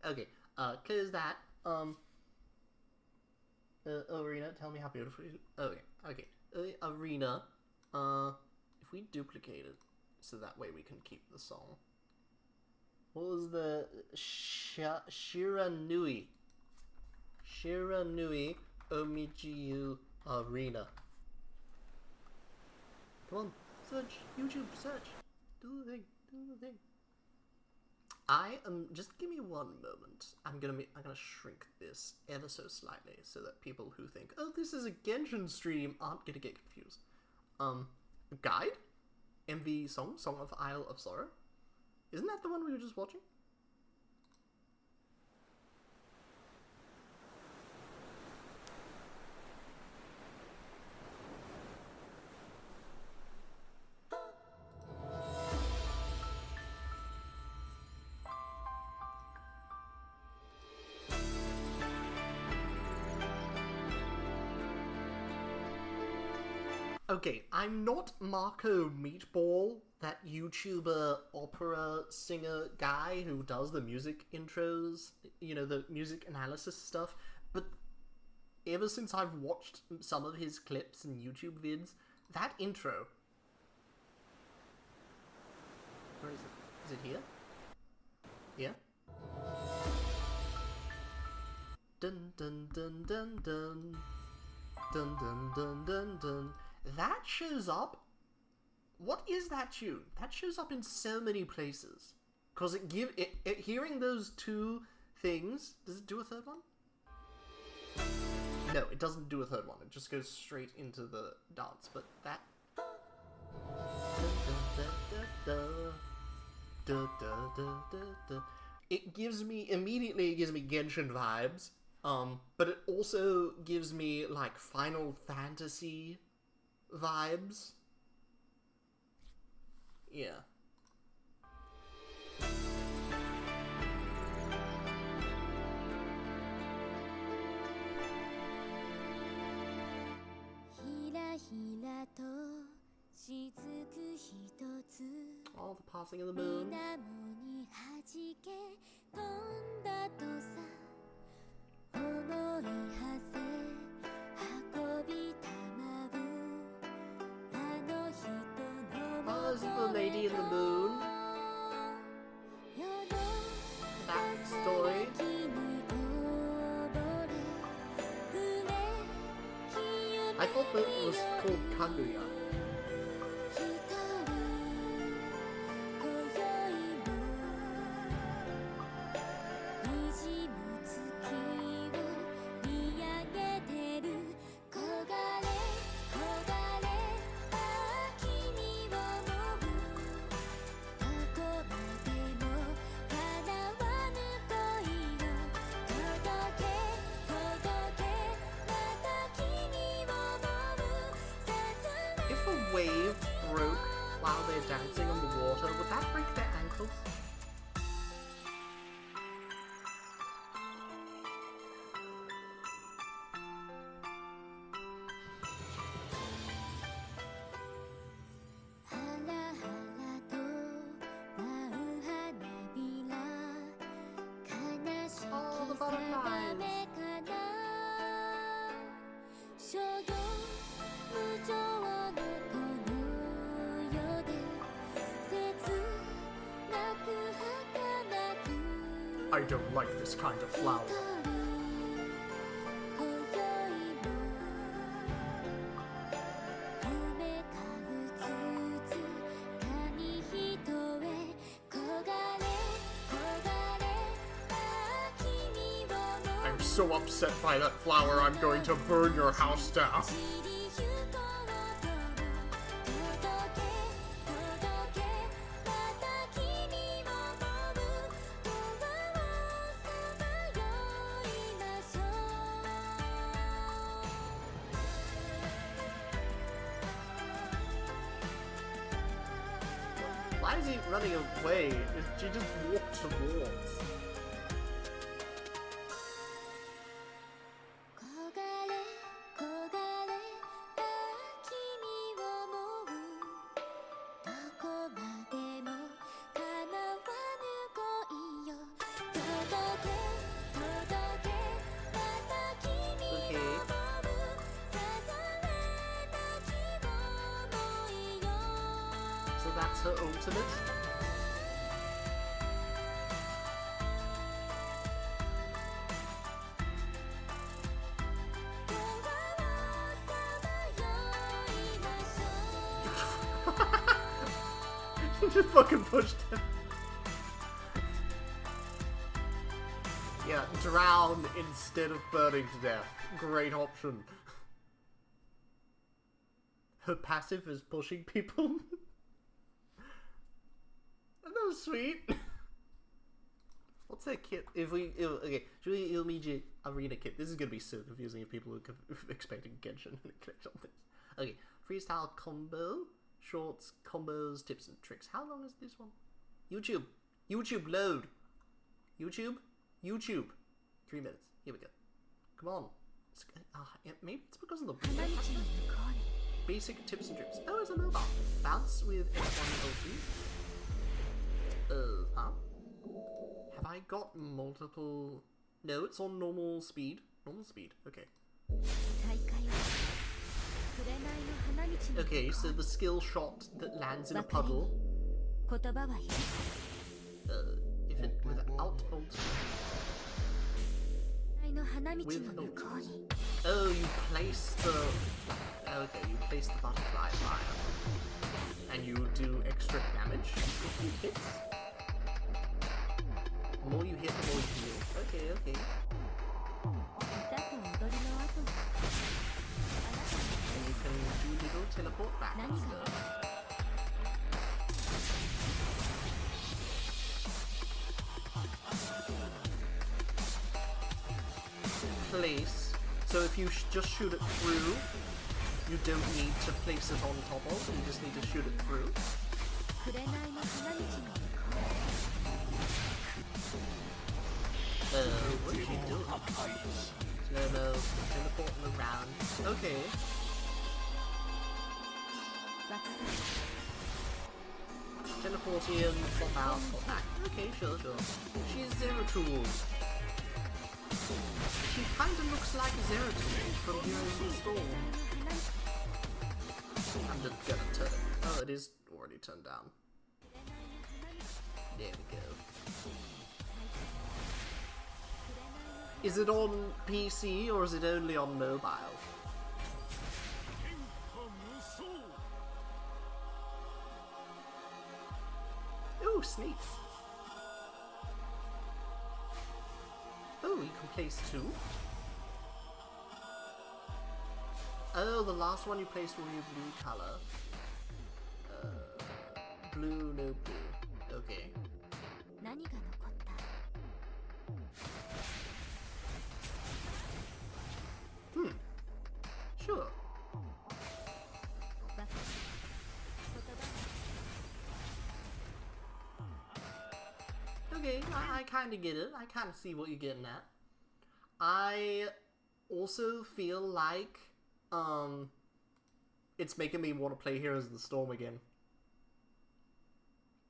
Okay, close that. Arena, tell me how beautiful it is. Okay. Arena, if we duplicate it, so that way we can keep the song. What was the Shiranui Omijiu Arena. Come on, search, YouTube, search. Do the thing. I am, just give me one moment. I'm gonna shrink this ever so slightly so that people who think, oh, this is a Genshin stream, aren't gonna get confused. Guide? MV Song of Isle of Sorrow? Isn't that the one we were just watching? Okay, I'm not Marco Meatball, that YouTuber opera singer guy who does the music intros, you know, the music analysis stuff, but ever since I've watched some of his clips and YouTube vids, that intro... Where is it? Is it here? Here? Dun dun dun dun dun. Dun dun dun dun dun. That shows up. What is that tune? That shows up in so many places. Cause hearing those two things, does it do a third one? No, it doesn't do a third one. It just goes straight into the dance. But that. It gives me Genshin vibes. But it also gives me like Final Fantasy vibes. Yeah. Oh, the passing of the moon. Oh, is it the lady in the moon? That story? I thought that was called Kaguya. If a wave broke while they're dancing on the water, would that break their ankles? Oh, the butterflies! I don't like this kind of flower. I'm so upset by that flower, I'm going to burn your house down. Why is he running away? She just walked towards. So that's her ultimate. She just fucking pushed him. Yeah, drown instead of burning to death. Great option. Her passive is pushing people. That was sweet. What's that kit? Okay, Julie Ilmiji Arena kit. This is gonna be so confusing if people are expecting Genshin and clicked on this. Okay, freestyle combo, shorts, combos, tips and tricks. How long is this one? YouTube, load. YouTube. 3 minutes. Here we go. Come on. Maybe it's because of the basic tips and tricks. Oh, it's a mobile. Bounce with F1 LT. Huh? Have I got multiple? No, it's on normal speed. Normal speed. Okay. Okay, so the skill shot that lands in a puddle. If it without ult. With ult. Oh, you place the. Okay, you place the butterfly fire, and you do extra damage if you hit. The more you hit, the more you heal. Okay. And you can do little teleport back and stuff. Place. So if you just shoot it through, you don't need to place it on top of, you just need to shoot it through. What is she doing? Slow-mo, teleporting around. Okay. Teleport in, pop out, pop back. Okay, sure. She's Zero Tools. She kinda looks like Zero Tools from Heroes of the Storm. I'm just gonna turn it. Oh, it is already turned down. There we go. Is it on PC or is it only on mobile? Ooh, sneaks. you can place 2. Oh, the last one you placed will be a blue color. Blue, no blue. Okay. Sure. Okay, I kind of get it. I kind of see what you're getting at. I also feel like it's making me want to play Heroes of the Storm again.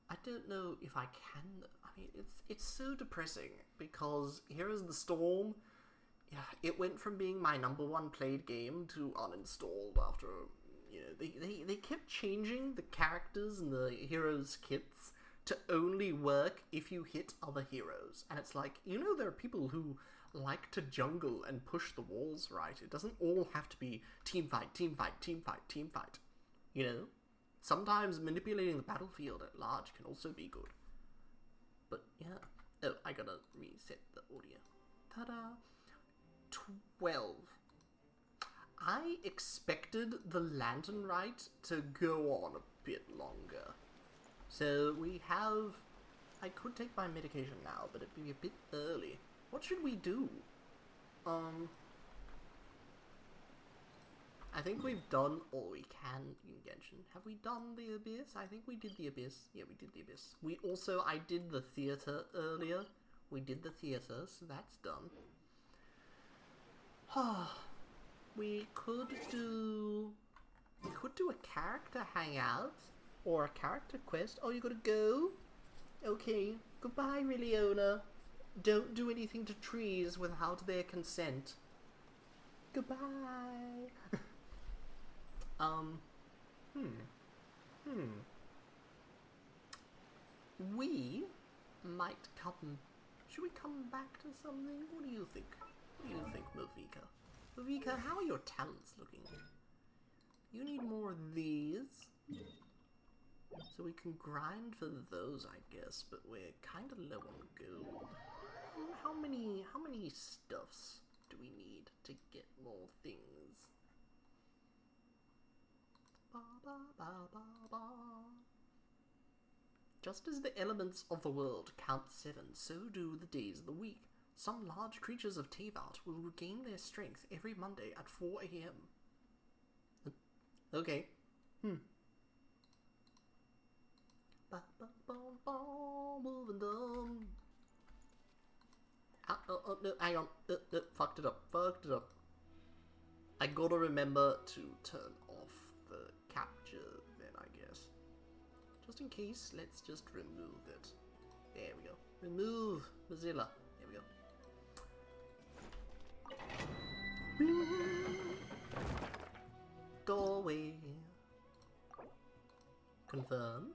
I don't know if I can. I mean, it's so depressing because Heroes of the Storm, yeah, it went from being my #1 played game to uninstalled after, you know, they kept changing the characters and the heroes' kits to only work if you hit other heroes. And it's like, you know, there are people who like to jungle and push the walls, right? It doesn't all have to be team fight, team fight, team fight, team fight. You know? Sometimes manipulating the battlefield at large can also be good. But yeah. Oh, I gotta reset the audio. Ta-da! 12. I expected the Lantern Rite to go on a bit longer. So we have... I could take my medication now, but it'd be a bit early. What should we do? I think we've done all we can in Genshin. Have we done the Abyss? I think we did the Abyss. Yeah, we did the Abyss. We also... I did the theater earlier. We did the theater, so that's done. We could do a character hangout or a character quest. Oh, you gotta go? Okay. Goodbye, Riliona. Don't do anything to trees without their consent. Goodbye. We might come... Should we come back to something? What do you think? What do you think, Movika? Movika, how are your talents looking? You need more of these. So we can grind for those, I guess, but we're kind of low on gold. How many stuffs do we need to get more things? Ba, ba, ba, ba, ba. Just as the elements of the world count 7, so do the days of the week. Some large creatures of Teyvat will regain their strength every Monday at 4 AM. Okay. Ba, ba, ba, ba, moving down. Oh, no, hang on. No, fucked it up. I gotta remember to turn off the capture then, I guess. Just in case, let's just remove it. There we go. Remove Mozilla. There we go. Doorway. Confirm.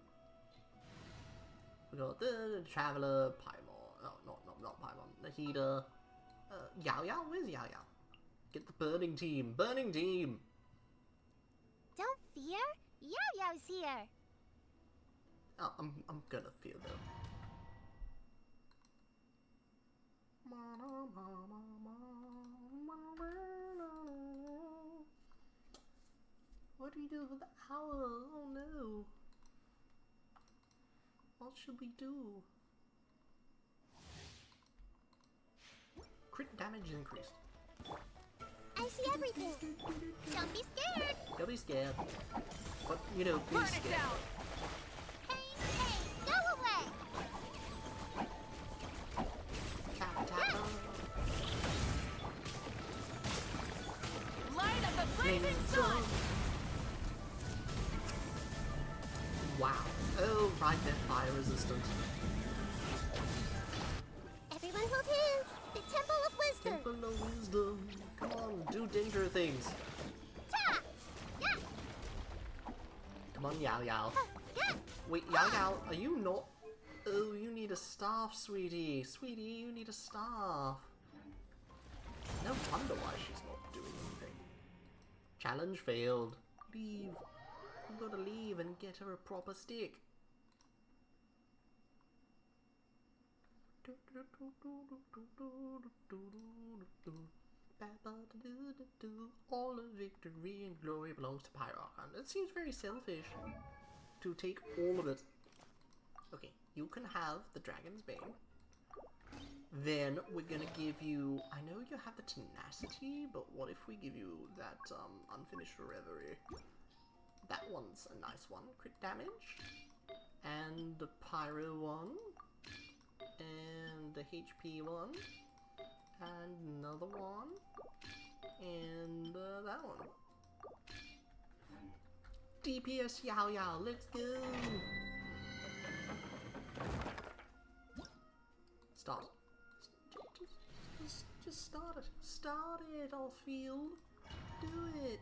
We got the Traveler, Paimon. Oh, not Paimon. Nahida. Yao Yao? Where's Yao Yao? Get the burning team. Burning team! Don't fear. Yao Yao's here. Oh, I'm gonna fear though. What do we do with the owl? Oh no. What should we do? Crit damage increased. I see everything. Don't be scared. Don't be scared. But, you know, be Burn scared. it down. Hey, go away. Tap, tap. Light of the blazing sun. Wow. Oh, right, they're fire resistant. Everyone hold hands. The Temple of Wisdom. Temple of Wisdom. Come on, do danger things. Ta! Yeah. Come on, Yao Yao. Yeah. Wait, Yao Yao, are you not... Oh, you need a staff, sweetie. Sweetie, you need a staff. No wonder why she's not doing anything. Challenge failed. Leave. You gotta leave and get her a proper stick. All of victory and glory belongs to Pyroarchon. It seems very selfish to take all of it. Okay, you can have the Dragon's Bane. Then we're gonna give you... I know you have the Tenacity, but what if we give you that Unfinished Reverie? That one's a nice one. Crit damage. And the Pyro one. And the HP one. And another one. And that one. DPS Yao Yao, let's go! Start. Just start it. Start it, Oldfield. Do it.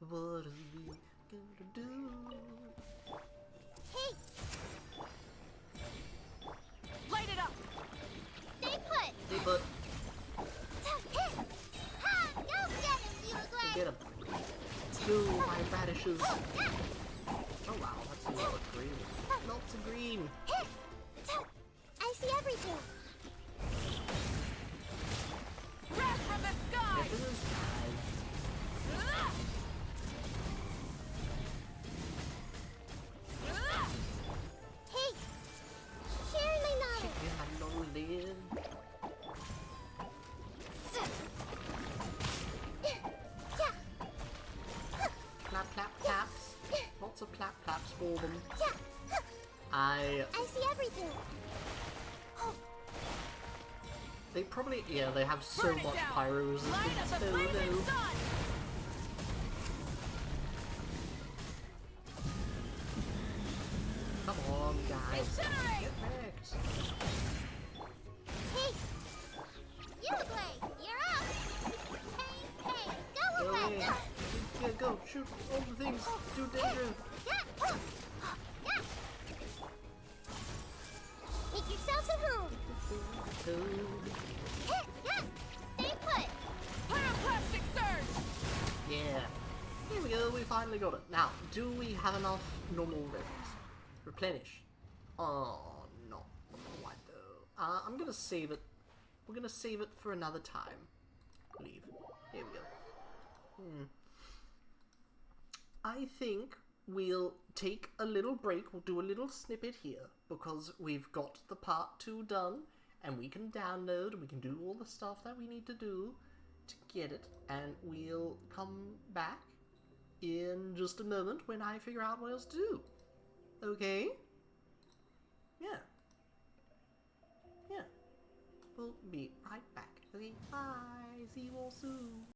What are we gonna do? Hey! Light it up! Stay put! Stay put. Ha! Go get him, Uruguay! Get him. Do my radishes. Oh wow, that's a lot of green. Lots of green. I see everything. Wrath from the sky! Get to the sky. Hey! Share my knowledge. Chicken had no lid. Clap, clap, claps. Lots of clap, claps for them. I see everything. They probably, yeah, they have so Burn it much down. pyro resistance. Light up the Oh blazing no. sun! Come on, guys. Incinerate! Get wrecked. Hey! Uruguay, you're up! Hey, go Go away! away. Yeah, go. Shoot all the things. Do danger. Make yourselves at home! Stay put! Pyroclastic surge! Yeah. Here we go, we finally got it. Now, do we have enough normal revs? Replenish. Oh, not quite though. I'm gonna save it. We're gonna save it for another time. Leave. Here we go. I think we'll take a little break. We'll do a little snippet here because we've got the part 2 done and we can download and we can do all the stuff that we need to do to get it, and we'll come back in just a moment when I figure out what else to do. Okay? Yeah. Yeah. We'll be right back. Okay, bye. See you all soon.